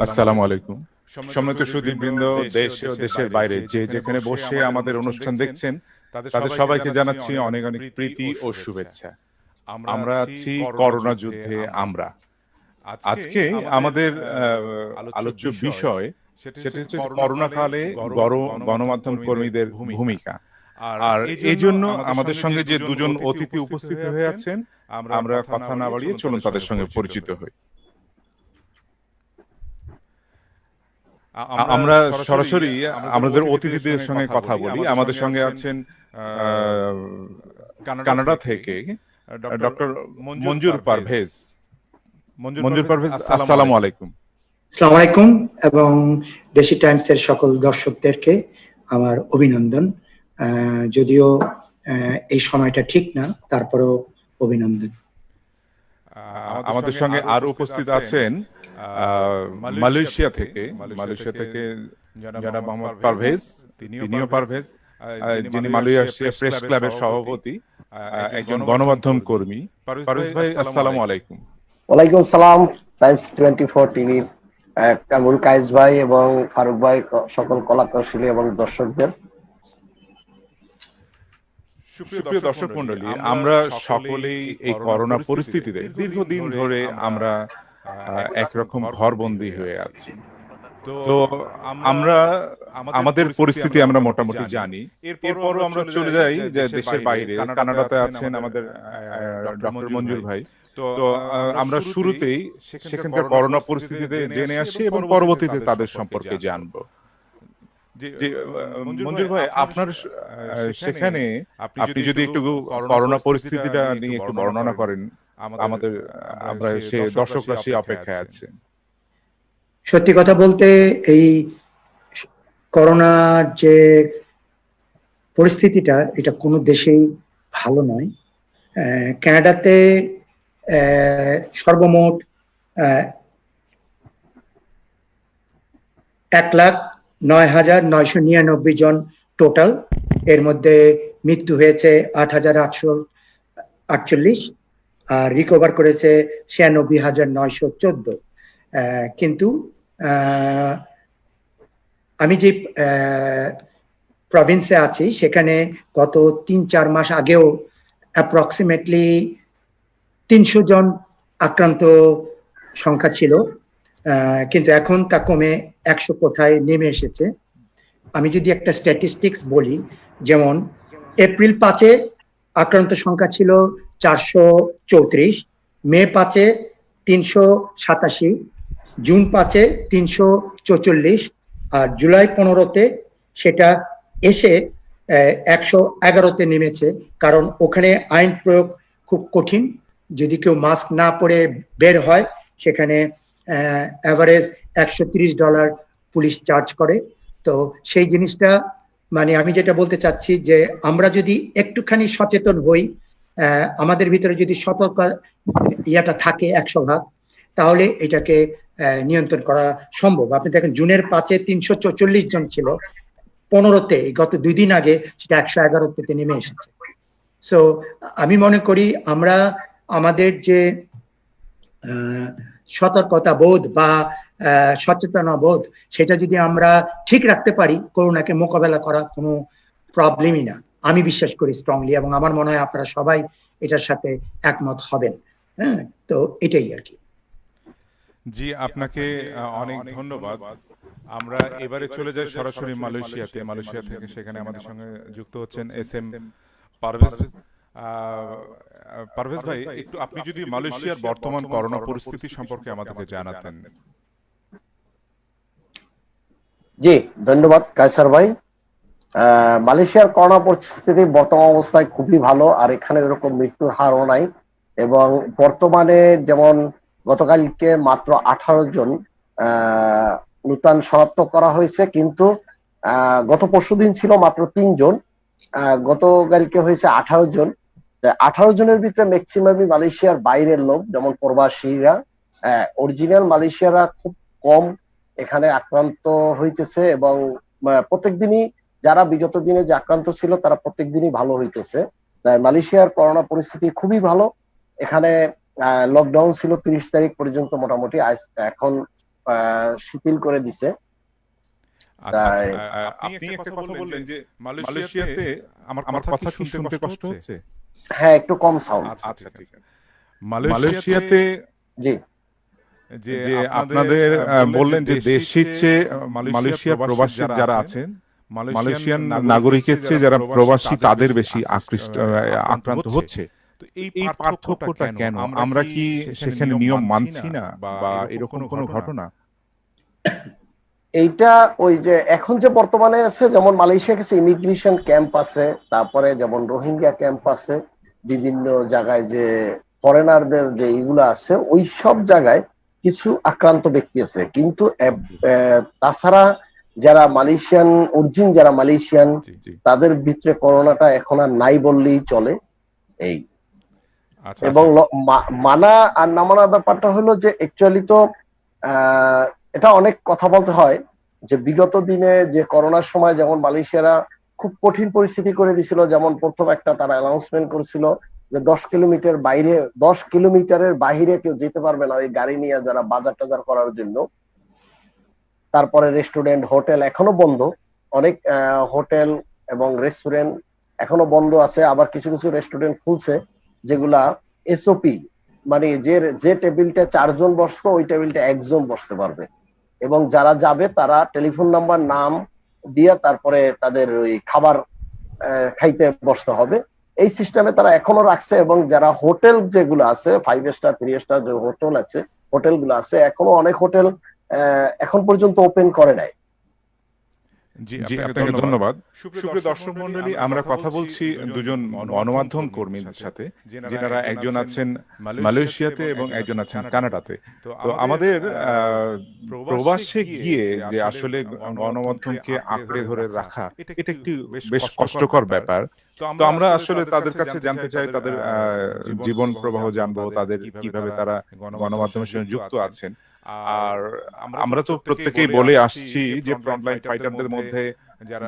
আসসালামু আলাইকুম। সম্মানিত সুধীবৃন্দ, দেশে ও দেশের বাইরে যে যেখানে বসে আমাদের অনুষ্ঠান দেখছেন, তাদের সবাইকে জানাচ্ছি অনেক অনেক প্রীতি ও শুভেচ্ছা। আমরা আছি করোনা যুদ্ধে আমরা। আজকে আমাদের আলোচ্য বিষয় সেটা হচ্ছে যে করোনাকালে গণমাধ্যম কর্মীদের ভূমিকা। আর এই জন্য আমাদের সঙ্গে যে দুজন অতিথি উপস্থিত হয়ে আছেন, আমরা কথা না বাড়িয়ে চলুন তাদের সঙ্গে পরিচিত হই। আমরা সরাসরি আমাদের অতিথিদের সঙ্গে কথা বলি। আমাদের সঙ্গে আছেন কানাডা থেকে ডক্টর মঞ্জুর পারভেজ। মঞ্জুর পারভেজ, আসসালামু আলাইকুম। আসসালামু আলাইকুম এবং দেশি টাইমসের সকল দর্শকদেরকে আমার অভিনন্দন। যদিও এই সময়টা ঠিক না, তারপরেও অভিনন্দন। আমাদের সঙ্গে আরো উপস্থিত আছেন মালয়েশিয়া থেকে জনাব মোহাম্মদ পারভেজ, তিনিও পারভেজ, যিনি মালয়েশিয়া প্রেস ক্লাবের সভাপতি, একজন গণমাধ্যম কর্মী। পারভেজ ভাই, আসসালামু আলাইকুম। ওয়ালাইকুম সালাম। টাইমস 24 টিভির কামরুল কায়েস ভাই এবং ফারুক ভাই, সকল কলাকৌশলী এবং দর্শকদের সুপ্রিয় দর্শক মন্ডলী, আমরা সকলেই এই করোনা পরিস্থিতিতে দীর্ঘদিন ধরে আমরা একরকম ঘরবন্দি হয়ে আছি। তো আমরা আমাদের পরিস্থিতি আমরা মোটামুটি জানি। এরপরও আমরা চলে যাই যে দেশের বাইরে, কানাডাতে আছেন আমাদের ডক্টর মঞ্জুর ভাই। তো আমরা শুরুতেই সেখানকার করোনা পরিস্থিতিতে জেনে আসি এবং পরবর্তীতে তাদের সম্পর্কে জানবো। যে মঞ্জুর ভাই, আপনার সেখানে আপনি যদি একটু করোনা পরিস্থিতিটা নিয়ে একটু বর্ণনা করেন, আমাদের আমরা সে দর্শকরা সেই অপেক্ষায় আছে। সত্যি কথা বলতে, এই করোনা যে পরিস্থিতিটা, এটা কোনো দেশেই ভালো নয়। কানাডাতে সর্বমোট 1,09,999 জন টোটাল। এর মধ্যে মৃত্যু হয়েছে 8,848 আর রিকভার করেছে 96,914। কিন্তু আমি যে প্রভিন্সে আছি সেখানে গত 3-4 মাস আগেও অ্যাপ্রক্সিমেটলি 300 জন আক্রান্ত সংখ্যা ছিল, কিন্তু এখন তা কমে 100 কোঠায় নেমে এসেছে। আমি যদি একটা স্ট্যাটিস্টিক্স বলি, যেমন এপ্রিল 5-এ আক্রান্ত সংখ্যা ছিল 434, মে 5-এ 387, জুন 5-এ 344, আর জুলাই 15-তে সেটা এসে 111-তে নেমেছে। কারণ ওখানে আইন প্রয়োগ খুব কঠিন। যদি কেউ মাস্ক না পরে বের হয়, সেখানে অ্যাভারেজ $130 পুলিশ চার্জ করে। তো সেই জিনিসটা, মানে আমি যেটা বলতে চাচ্ছি যে আমরা যদি একটুখানি সচেতন হই, আমাদের ভিতরে যদি সতর্ক ইয়াটা থাকে 100 ভাগ, তাহলে এটাকে নিয়ন্ত্রণ করা সম্ভব। আপনি দেখেন, জুনের 5-এ 344 জন ছিল, 15-তে গত 2 দিন আগে সেটা 111-তে নেমে এসেছে। সো আমি মনে করি আমরা আমাদের যে সতর্কতা বোধ বা সচেতনতা বোধ, সেটা যদি আমরা ঠিক রাখতে পারি, করোনাকে মোকাবেলা করা কোনো প্রবলেমই না। আমি বিশ্বাস করি স্ট্রংলি, এবং আমার মনে হয় আপনারা সবাই এটার সাথে একমত হবেন। হ্যাঁ, তো এটাই আর কি। জি, আপনাকে অনেক ধন্যবাদ। আমরা এবারে চলে যাই সরাসরি মালয়েশিয়াতে। মালয়েশিয়া থেকে সেখানে আমাদের সঙ্গে যুক্ত হচ্ছেন SM পারভেজ। পারভেজ ভাই, একটু আপনি যদি মালয়েশিয়ার বর্তমান করোনা পরিস্থিতি সম্পর্কে আমাদেরকে জানাতেন। জি, ধন্যবাদ কায়সার ভাই। মালয়েশিয়ার করোনা পরিস্থিতি বর্তমান অবস্থায় খুবই ভালো, আর এখানে এরকম মৃত্যুর হারও নাই। এবং বর্তমানে যেমন গতকালকে মাত্র 18 জন নূতন শনাক্ত করা হয়েছে, কিন্তু গত পরশুদিন ছিল মাত্র 3 জন, গতকালকে হয়েছে 18 জন। 18 জনের ভিতরে ম্যাক্সিমামই মালয়েশিয়ার বাইরের লোক, যেমন প্রবাসীরা। অরিজিনাল মালয়েশিয়ারা খুব কম এখানে আক্রান্ত হইতেছে, এবং প্রত্যেক দিনই যারা বিগত দিনে যে আক্রান্ত ছিল তারা প্রত্যেক দিনই ভালো হইতেছে। মালয়েশিয়ার করোনা পরিস্থিতি খুবই ভালো। এখানে লকডাউন ছিল 30 তারিখ পর্যন্ত মোটামুটি। এখন শিথিল করে দিছে। আচ্ছা আচ্ছা, তাই আপনি একটা কথা বললেন যে মালয়েশিয়াতে আমার কথা কি শুনতে কষ্ট হচ্ছে? হ্যাঁ, একটু কম সাউন্ড। আচ্ছা ঠিক আছে। মালয়েশিয়াতে জি, যে আপনাদের বললেন যে দেশটির চেয়ে মালয়েশিয়ার প্রবাসী যারা আছেন, মালয়েশিয়ান নাগরিকের চেয়ে যারা প্রবাসী তাদের বেশি আক্রান্ত হচ্ছে। তো এই পার্থক্যটা কেন? আমরা কি সেখানে নিয়ম মানছি না বা এরকম কোনো ঘটনা? এইটা ওই যে এখন যে বর্তমানে আছে, যেমন মালয়েশিয়া কিছু ইমিগ্রেশন ক্যাম্প আছে, তারপরে যেমন রোহিঙ্গা ক্যাম্প আছে, বিভিন্ন জায়গায় যে ফরেনারদের যে এইগুলো আছে, ওই সব জায়গায় কিছু আক্রান্ত ব্যক্তি আছে। কিন্তু তাছাড়া যারা মালয়েশিয়ান অরিজিন, যারা মালয়েশিয়ান, তাদের ভিতরে করোনাটা এখন আর নাই বললেই চলে। এই এবং মানা আর না মানার ব্যাপারটা হলো যে অ্যাকচুয়ালি তো এটা অনেক কথা বলতে হয় যে বিগত দিনে যে করোনার সময় যেমন মালয়েশিয়ারা খুব কঠিন পরিস্থিতি করে দিছিল। যেমন প্রথম একটা তারা অ্যানাউন্সমেন্ট করেছিল যে 10 কিলোমিটারের বাইরে কেউ যেতে পারবে না ওই গাড়ি নিয়ে, যারা বাজার টাজার করার জন্য। তারপরে রেস্টুরেন্ট, হোটেল এখনো বন্ধ, অনেক হোটেল এবং রেস্টুরেন্ট এখনো বন্ধ আছে। আবার কিছু কিছু রেস্টুরেন্ট খুলছে যেগুলা এসওপি, মানে যে টেবিলটা 4 জন বসবে ওই টেবিলটা 1 জন বসতে পারবে, এবং যারা যাবে তারা টেলিফোন নাম্বার, নাম দিয়ে তারপরে তাদের ওই খাবার খাইতে বসতে হবে। এই সিস্টেমে তারা এখনো রাখছে। এবং যারা হোটেল যেগুলো আছে, 5 স্টার 3 স্টার যে হোটেল আছে, হোটেলগুলো আছে, এখনো অনেক হোটেল এখন পর্যন্ত ওপেন করে নাই। জি, আপনাকে ধন্যবাদ। সুপ্রিয় দর্শক মণ্ডলী, আমরা কথা বলছি দুজন গণমাধ্যম কর্মীর সাথে, যারা একজন আছেন মালয়েশিয়াতে এবং একজন আছেন কানাডাতে। তো আমাদের প্রবাসে গিয়ে যে আসলে গণমাধ্যমকে আঁকড়ে ধরে রাখা, এটা একটি বেশ কষ্টকর ব্যাপার। তো আমরা আসলে তাদের কাছে জানতে চাই, তাদের জীবন প্রবাহ জানবো, তাদের কিভাবে তারা গণমাধ্যমের সঙ্গে যুক্ত আছেন। আর আমরা তো প্রত্যেকেই বলে আসছি যে ফ্রন্টলাইন ফাইটারদের মধ্যে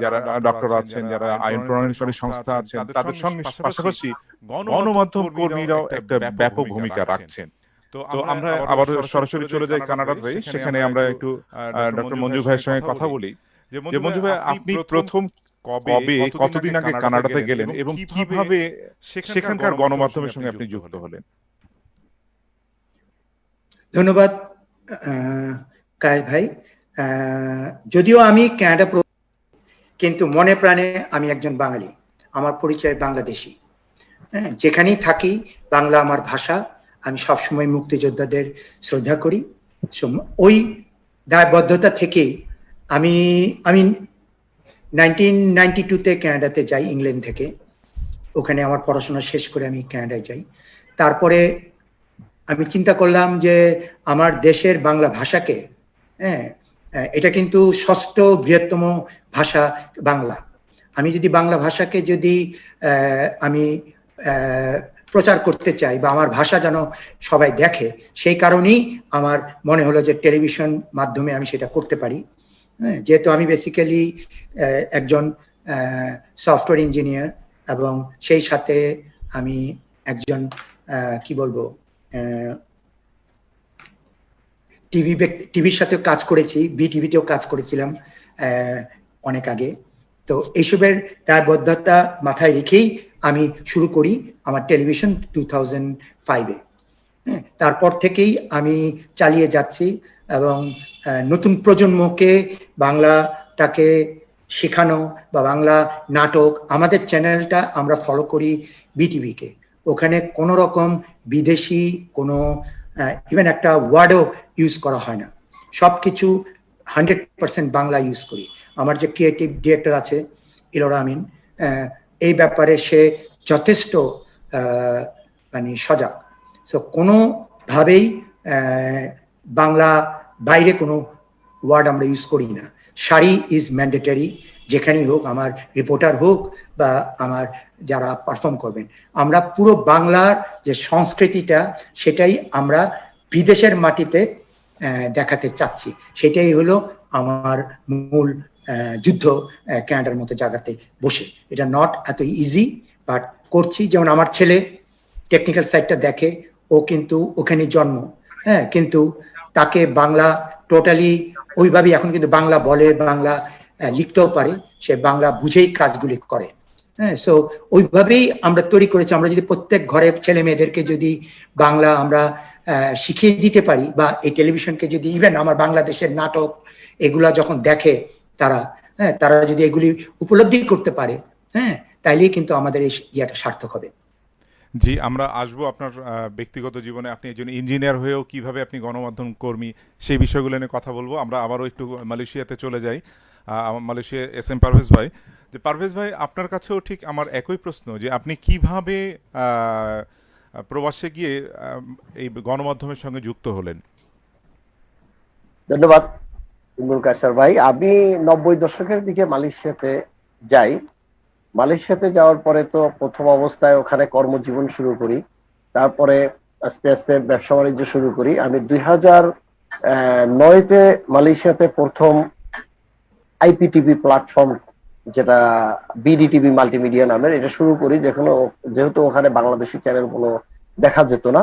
যারা ডক্টর আছেন, যারা আইন প্রণয়নকারী সংস্থা আছেন, তাদের সঙ্গে পাশাপাশি গণমাধ্যম কর্মীরাও একটা ব্যাপক ভূমিকা রাখছেন। তো আমরা আবার সরাসরি চলে যাই কানাডাতে। সেখানে আমরা একটু ডক্টর মঞ্জু ভাইয়ের সঙ্গে কথা বলি। যে মঞ্জু ভাই, আপনি প্রথম কবে, কতদিন আগে কানাডাতে গেলেন এবং কিভাবে সেখানকার গণমাধ্যমের সঙ্গে আপনি যুক্ত হলেন? ধন্যবাদ কায়েস ভাই। যদিও আমি কানাডা, কিন্তু মনে প্রাণে আমি একজন বাঙালি। আমার পরিচয় বাংলাদেশি। যেখানেই থাকি বাংলা আমার ভাষা। আমি সবসময় মুক্তিযোদ্ধাদের শ্রদ্ধা করি। ওই দায়বদ্ধতা থেকে আমি 1992-তে কানাডাতে যাই, ইংল্যান্ড থেকে। ওখানে আমার পড়াশোনা শেষ করে আমি কানাডায় যাই। তারপরে আমি চিন্তা করলাম যে আমার দেশের বাংলা ভাষাকে, এটা কিন্তু 6ষ্ঠ বৃহত্তম ভাষা বাংলা। আমি যদি বাংলা ভাষাকে যদি আমি প্রচার করতে চাই বা আমার ভাষা যেন সবাই দেখে, সেই কারণেই আমার মনে হলো যে টেলিভিশন মাধ্যমে আমি সেটা করতে পারি। যেহেতু আমি বেসিক্যালি একজন সফটওয়্যার ইঞ্জিনিয়ার এবং সেই সাথে আমি একজন কি বলবো, টিভির সাথেও কাজ করেছি, বিটিভিতেও কাজ করেছিলাম অনেক আগে। তো এইসবের দায়বদ্ধতা মাথায় রেখেই আমি শুরু করি আমার টেলিভিশন 2005-এ। তারপর থেকেই আমি চালিয়ে যাচ্ছি এবং নতুন প্রজন্মকে বাংলাটাকে শেখানো বা বাংলা নাটক, আমাদের চ্যানেলটা আমরা ফলো করি বিটিভিকে। ওখানে কোনো রকম বিদেশি কোনো ইভেন একটা ওয়ার্ডও ইউজ করা হয় না। সবকিছু 100% বাংলা ইউজ করি। আমার যে ক্রিয়েটিভ ডিরেক্টর আছে ইলোরা আমিন, এই ব্যাপারে সে যথেষ্ট মানে সজাগ। সো কোনোভাবেই বাংলা বাইরে কোনো ওয়ার্ড আমরা ইউজ করি না। শাড়ি ইজ ম্যান্ডেটরি, যেখানেই হোক, আমার রিপোর্টার হোক বা আমার যারা পারফর্ম করবেন। আমরা পুরো বাংলার যে সংস্কৃতিটা, সেটাই আমরা বিদেশের মাটিতে দেখাতে চাচ্ছি। সেটাই হলো আমার মূল যুদ্ধ কানাডার মতো জায়গাতে বসে। এটা নট এত ইজি, বাট করছি। যেমন আমার ছেলে টেকনিক্যাল সাইডটা দেখে, ও কিন্তু ওখানে জন্ম, কিন্তু তাকে বাংলা টোটালি ওইভাবেই এখন কিন্তু বাংলা বলে, বাংলা লিখতেও পারে, সে বাংলা বুঝেই কাজগুলি করে। হ্যাঁ, সো ওইভাবেই আমরা তৈরি করেছি। আমরা যদি প্রত্যেক ঘরের ছেলে মেয়েদেরকে যদি বাংলা আমরা শিখিয়ে দিতে পারি, বা এই টেলিভিশনকে যদি ইভেন আমার বাংলাদেশের নাটক এগুলা যখন দেখে তারা, হ্যাঁ, তারা যদি এগুলি উপলব্ধি করতে পারে, হ্যাঁ, তাইলেই কিন্তু আমাদের এই ইয়াটা সার্থক হবে। জি, আমরা আসবো আপনার ব্যক্তিগত জীবনে। আপনি একজন ইঞ্জিনিয়ার হয়েও কিভাবে আপনি গণমাধ্যম কর্মী, সেই বিষয়গুলো নিয়ে কথা বলবো। আমরা আবারও একটু মালয়েশিয়াতে চলে যাই। মালয়েশিয়া এস এম পারভেজ ভাই, যে পারভেজ ভাই, আপনার কাছেও ঠিক আমার একই প্রশ্ন, যে আপনি কিভাবে প্রবাসে গিয়ে এই গণমাধ্যমের সঙ্গে যুক্ত হলেন? ধন্যবাদ ইমরুল কায়সার ভাই। আমি 90 দশকের দিকে মালয়েশিয়াতে যাই। মালয়েশিয়াতে যাওয়ার পরে তো প্রথম অবস্থায় ওখানে কর্মজীবন শুরু করি, তারপরে আস্তে আস্তে ব্যবসা বাণিজ্য শুরু করি। আমি 2009-তে মালয়েশিয়াতে প্রথম আইপিটিভি প্ল্যাটফর্ম, যেটা বিডিটিভি মাল্টিমিডিয়া নামের, এটা শুরু করি, যেহেতু ওখানে বাংলাদেশি চ্যানেল কোনো দেখা যেত না।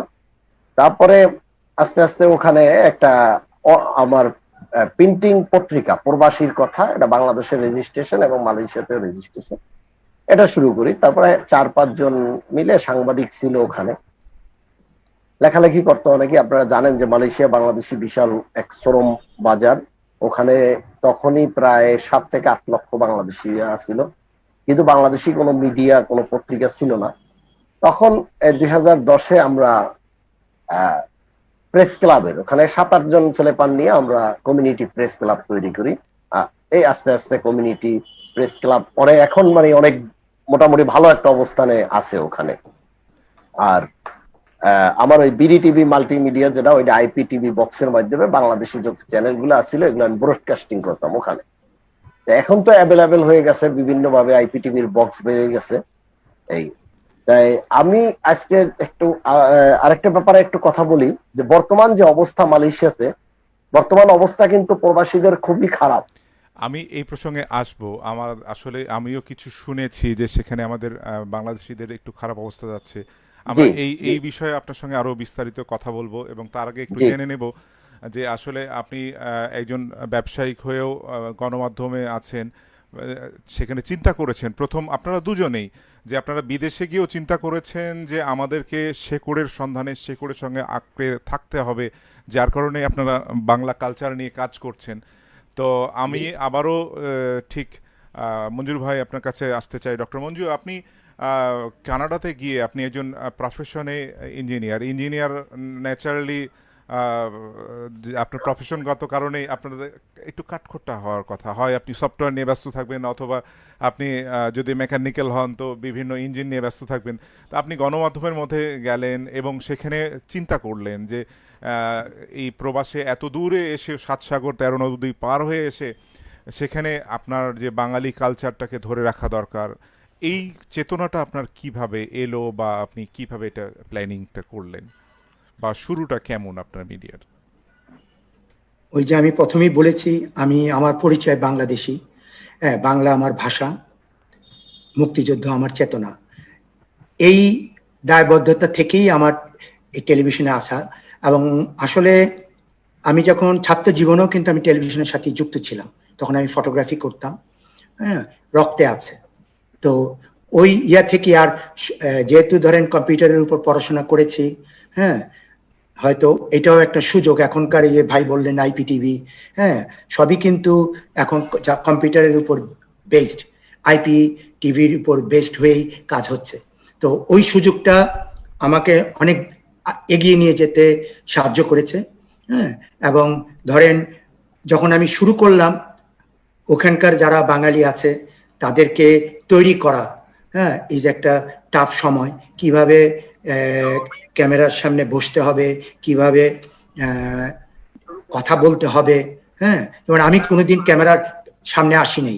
তারপরে আস্তে আস্তে ওখানে একটা আমার প্রিন্টিং পত্রিকা, প্রবাসীর কথা, এটা বাংলাদেশের রেজিস্ট্রেশন এবং মালয়েশিয়াতেও রেজিস্ট্রেশন, এটা শুরু করি। তারপরে 4-5 জন মিলে সাংবাদিক ছিল ওখানে, লেখালেখি করতো অনেকে। আপনারা জানেন যে মালয়েশিয়া বাংলাদেশি বিশাল এক শ্রম বাজার। ওখানে তখনই প্রায় 7 থেকে 8 লক্ষ বাংলাদেশি ছিল, কিন্তু বাংলাদেশি কোনো মিডিয়া, কোনো পত্রিকা ছিল না। তখন 2010-এ আমরা প্রেস ক্লাবের ওখানে 7-8 জন ছেলেপান নিয়ে আমরা কমিউনিটি প্রেস ক্লাব তৈরি করি। এই আস্তে আস্তে কমিউনিটি প্রেস ক্লাব পরে এখন অনেক মোটামুটি ভালো একটা অবস্থানে আছে ওখানে। আর আমার ওই বিডিটিভি মাল্টিমিডিয়া, যেটা ওইটা আইপিটিভি বক্সের মাধ্যমে বাংলাদেশি যত চ্যানেলগুলো আছিল এগুলো আমি ব্রডকাস্টিং করতাম ওখানে। এখন তো অ্যাভেলেবেল হয়ে গেছে বিভিন্ন ভাবে, আইপিটিভির বক্স বেড়ে গেছে। তাই আমি আজকে একটু আরেকটা ব্যাপারে একটু কথা বলি, যে বর্তমান যে অবস্থা মালয়েশিয়াতে, বর্তমান অবস্থা কিন্তু প্রবাসীদের খুবই খারাপ। আমি এই প্রসঙ্গে আসব। আসলে আমিও কিছু শুনেছি যে সেখানে আমাদের বাংলাদেশিদের একটু খারাপ অবস্থা যাচ্ছে। আমরা এই বিষয়ে আপনার সঙ্গে আরো বিস্তারিত কথা বলবো, এবং তার আগে একটু জেনে নেব যে আসলে আপনি একজন ব্যবসায়িক হয়েও গণমাধ্যমে আছেন, সেখানে চিন্তা করেছেন প্রথম আপনারা দুজনেই, যে আপনারা বিদেশে গিয়েও চিন্তা করেছেন যে আমাদেরকে শেকড়ের সন্ধানে, শেকড়ের সঙ্গে আঁকড়ে থাকতে হবে, যার কারণে আপনারা বাংলা কালচার নিয়ে কাজ করছেন। তো আমি আবারও ঠিক মঞ্জুর ভাই আপনার কাছে আসতে চাই। ডক্টর মঞ্জু, আপনি কানাডাতে গিয়ে আপনি একজন প্রফেশনে ইঞ্জিনিয়ার ন্যাচারালি আপনার প্রফেশনগত কারণে আপনাদের একটু কাঠখোট্টা হওয়ার কথা হয়। আপনি সফটওয়্যার নিয়ে ব্যস্ত থাকবেন, অথবা আপনি যদি মেকানিক্যাল হন তো বিভিন্ন ইঞ্জিন নিয়ে ব্যস্ত থাকবেন। তো আপনি গণমাধ্যমের মধ্যে গেলেন এবং সেখানে চিন্তা করলেন যে এই প্রবাসে এত দূরে এসে, 7 সাগর 13 নদী পার হয়ে এসে সেখানে আপনার যে বাঙালি কালচারটাকে ধরে রাখা দরকার, এই চেতনাটা আপনার কিভাবে এলো, বা আপনি কিভাবে এটা প্ল্যানিংটা করলেন, বা শুরুটা কেমন আপনার মিডিয়ার? ওই যে আমি প্রথমেই বলেছি, আমার পরিচয় বাংলাদেশি। হ্যাঁ, বাংলা আমার ভাষা, মুক্তিযুদ্ধ আমার চেতনা। এই দায়বদ্ধতা থেকেই আমার এই টেলিভিশনে আসা। এবং আসলে আমি যখন ছাত্র জীবনেও কিন্তু আমি টেলিভিশনের সাথে যুক্ত ছিলাম, তখন আমি ফটোগ্রাফি করতাম। হ্যাঁ, রক্তে আছে। তো ওই ইয়া থেকে, আর যেহেতু ধরেন কম্পিউটারের উপর পড়াশোনা করেছি, হ্যাঁ, হয়তো এটাও একটা সুযোগ। এখনকার এই যে ভাই বললেন আইপিটিভি, হ্যাঁ, সবই কিন্তু এখন কম্পিউটারের উপর বেসড, আইপি টিভির উপর বেসড হয়েই কাজ হচ্ছে। তো ওই সুযোগটা আমাকে অনেক এগিয়ে নিয়ে যেতে সাহায্য করেছে। হ্যাঁ, এবং ধরেন যখন আমি শুরু করলাম, ওখানকার যারা বাঙালি আছে তাদেরকে তৈরি করা, হ্যাঁ, এই যে একটা টাফ সময়, কিভাবে ক্যামেরার সামনে বসতে হবে, কিভাবে কথা বলতে হবে। হ্যাঁ, যেমন আমি কোনোদিন ক্যামেরার সামনে আসিনি।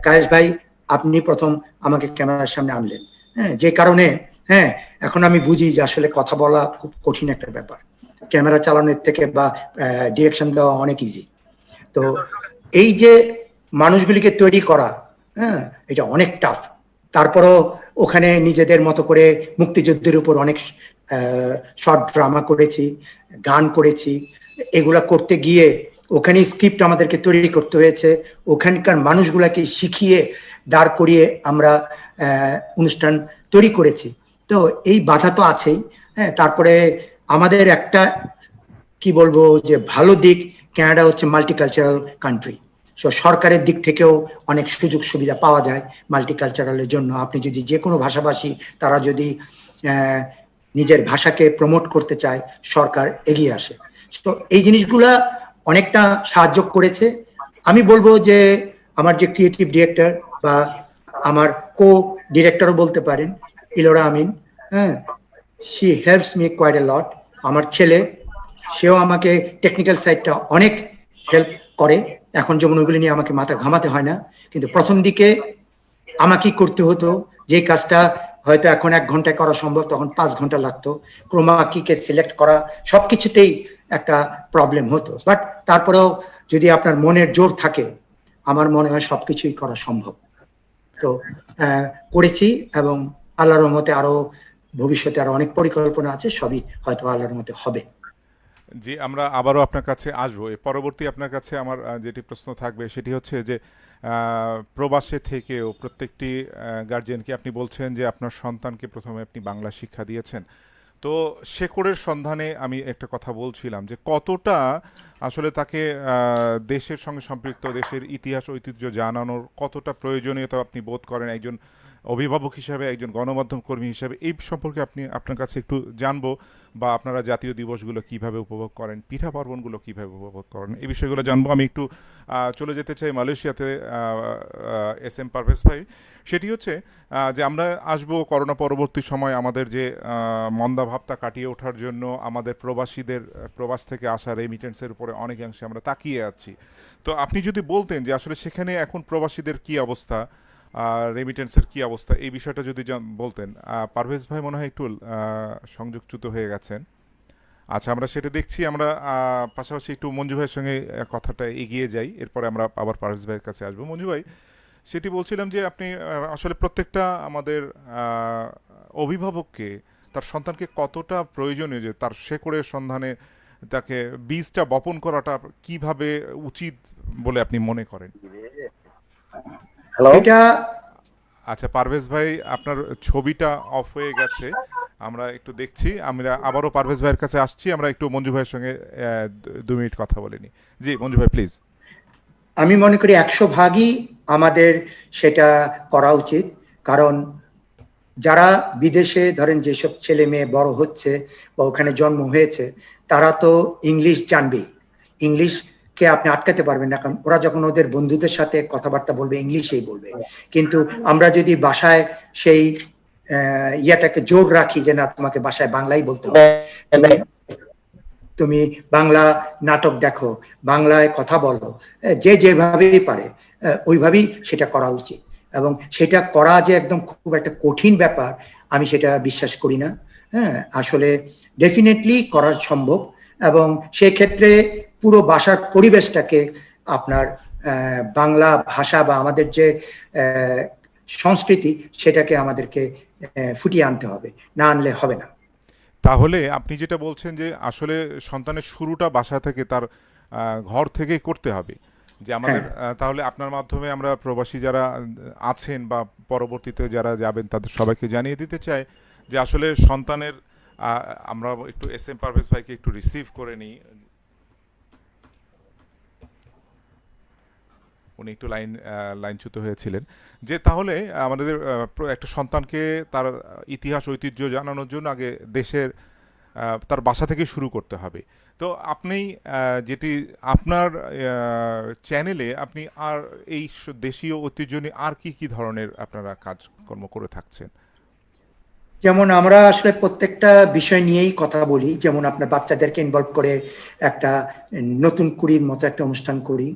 কায়েস ভাই, আপনি প্রথম আমাকে ক্যামেরার সামনে আনলেন। হ্যাঁ, যে কারণে হ্যাঁ এখন আমি বুঝি যে আসলে কথা বলা খুব কঠিন একটা ব্যাপার, ক্যামেরা চালানোর থেকে বা ডিরেকশন দেওয়া অনেক ইজি। তো এই যে মানুষগুলিকে তৈরি করা, হ্যাঁ, এটা অনেক টাফ। তারপরও ওখানে নিজেদের মতো করে মুক্তিযুদ্ধের উপর অনেক শর্ট ড্রামা করেছি, গান করেছি। এগুলা করতে গিয়ে ওখানে স্ক্রিপ্ট আমাদেরকে তৈরি করতে হয়েছে, ওখানকার মানুষগুলাকে শিখিয়ে দাঁড় করিয়ে আমরা অনুষ্ঠান তৈরি করেছি। তো এই বাধা তো আছেই। হ্যাঁ, তারপরে আমাদের একটা কি বলবো যে ভালো দিক, কানাডা হচ্ছে মাল্টিকালচারাল কান্ট্রি। সরকারের দিক থেকেও অনেক সুযোগ সুবিধা পাওয়া যায় মাল্টিকালচারালের জন্য। আপনি যদি যে কোনো ভাষাভাষী তারা যদি নিজের ভাষাকে প্রমোট করতে চায়, সরকার এগিয়ে আসে। তো এই জিনিসগুলা অনেকটা সাহায্য করেছে। আমি বলবো যে আমার যে ক্রিয়েটিভ ডিরেক্টর বা আমার কো ডিরেক্টরও বলতে পারেন, ইলোরা আমিন, হ্যাঁ, she helps me quite a lot. আমার ছেলে, সেও আমাকে টেকনিক্যাল সাইডটা অনেক হেল্প করে। এখন যেমন ওইগুলি নিয়ে আমাকে মাথা ঘামাতে হয় না, কিন্তু প্রথম দিকে আমাকেই করতে হতো। যে কাজটা হয়তো এখন 1 ঘন্টায় করা সম্ভব, তখন 5 ঘন্টা লাগতো। ক্রোমাকিকে সিলেক্ট করা, সবকিছুতেই একটা প্রবলেম হতো। বাট তারপরেও যদি আপনার মনের জোর থাকে, আমার মনে হয় সবকিছুই করা সম্ভব। তো করেছি, এবং আল্লাহর রহমতে আরো ভবিষ্যতে আরো অনেক পরিকল্পনা আছে, সবই হয়তো আল্লাহর রহমতে হবে। জি, আমরা আবারও আপনার কাছে আসবো। পরবর্তী আপনার কাছে আমার যেটি প্রশ্ন থাকবে সেটি হচ্ছে যে প্রবাসে থেকেও প্রত্যেকটি গার্জিয়ানকে আপনি বলছেন যে আপনার সন্তানকে প্রথমে আপনি বাংলা শিক্ষা দিয়েছেন। তো শেকড়ের সন্ধানে আমি একটা কথা বলছিলাম যে কতটা আসলে তাকে দেশের সঙ্গে সম্পৃক্ত, দেশের ইতিহাস ঐতিহ্য জানানোর কতটা প্রয়োজনীয়তা আপনি বোধ করেন একজন অভিভাবক হিসাবে, একজন গণমাধ্যম কর্মী হিসাবে। এই সম্পর্কে আপনার কাছে একটু জানবো, বা আপনারা জাতীয় দিবসগুলো কিভাবে উপভোগ করেন, পিঠা পার্বণগুলো কিভাবে উপভোগ করেন, এই বিষয়গুলো জানবো। আমি একটু চলে যেতে চাই মালয়েশিয়াতে, এস এম পারভেজ ভাই। সেটি হচ্ছে যে আমরা আসবো করোনা পরবর্তী সময়, আমাদের যে মন্দা ভাবটা কাটিয়ে ওঠার জন্য আমাদের প্রবাসীদের প্রবাস থেকে আসা রেমিটেন্সের উপরে অনেকাংশে আমরা তাকিয়ে আছি। তো আপনি যদি বলতেন যে আসলে সেখানে এখন প্রবাসীদের কি অবস্থা, রেমিটেন্সের কি অবস্থা, এই বিষয়টা যদি বলতেন। পারভেজ ভাই মনে হয় একটু সংযুক্ত হয়ে গেছেন। আচ্ছা, আমরা সেটা দেখছি। আমরা পাশাপাশি একটু মঞ্জু ভাইয়ের সঙ্গে কথাটা এগিয়ে যাই, এরপরে আমরা আবার পারভেজ ভাইয়ের কাছে আসবো। মঞ্জু ভাই, সেটি বলছিলাম যে আপনি আসলে প্রত্যেকটা আমাদের অভিভাবককে তার সন্তানকে কতটা প্রয়োজনীয় যে তার শেকড়ের সন্ধানে তাকে বীজটা বপন করাটা কিভাবে উচিত বলে আপনি মনে করেন? এটা আচ্ছা পারভেজ ভাই, আপনার ছবিটা অফ হয়ে গেছে, আমরা একটু দেখছি। আমরা আবারও পারভেজ ভাইয়ের কাছে আসছি, আমরা একটু মঞ্জু ভাইয়ের সঙ্গে 2 মিনিট কথা বলে নিই। জি মঞ্জু ভাই প্লিজ। আমি মনে করি 100 ভাগই আমাদের সেটা করা উচিত। কারণ যারা বিদেশে ধরেন যেসব ছেলে মেয়ে বড় হচ্ছে বা ওখানে জন্ম হয়েছে, তারা তো ইংলিশ জানবেই। ইংলিশকে আপনি আটকাতে পারবেন না, কারণ ওরা যখন ওদের বন্ধুদের সাথে কথাবার্তা বলবে ইংলিশেই বলবে। কিন্তু আমরা যদি বাসায় সেই ইয়াটাকে জোর রাখি যে না, তোমাকে বাসায় বাংলাই বলতে হবে, তুমি বাংলা নাটক দেখো, বাংলায় কথা বলো, যে যেভাবেই পারে ওইভাবেই সেটা করা উচিত। এবং সেটা করা যে একদম খুব একটা কঠিন ব্যাপার, আমি সেটা বিশ্বাস করি না। হ্যাঁ, আসলে ডেফিনেটলি করা সম্ভব। এবং সেক্ষেত্রে পুরো ভাষার পরিবেশটাকে আপনার বাংলা ভাষা বা আমাদের যে সংস্কৃতি, সেটাকে আমাদেরকে ফুটিয়ে আনতে হবে, না আনলে হবে না। তাহলে আপনি যেটা বলছেন যে আসলে সন্তানের শুরুটা বাসা থেকে, তার ঘর থেকেই করতে হবে। যে আমাদের তাহলে আপনার মাধ্যমে আমরা প্রবাসী যারা আছেন বা পরবর্তীতে যারা যাবেন তাদের সবাইকে জানিয়ে দিতে চাই যে আসলে সন্তানের, আমরা একটু এস এম পারভেজ ভাইকে একটু রিসিভ করে নিই, উনি একটু লাইনচ্যুত হয়েছিলেন। যে তাহলে আমাদের একটা সন্তানকে তার ইতিহাস ঐতিহ্য জানানোর জন্য আগে দেশের তার বাসা থেকে শুরু করতে হবে। তো আপনি যেটি আপনার চ্যানেলে আপনি আর এই দেশীয় ঐতিহ্য নিয়ে আর কি কি ধরনের আপনারা কাজকর্ম করে থাকছেন? যেমন আমরা আসলে প্রত্যেকটা বিষয় নিয়েই কথা বলি। যেমন আপনার বাচ্চাদেরকে ইনভলভ করে একটা নতুন কুড়ির মতো একটা অনুষ্ঠান করি।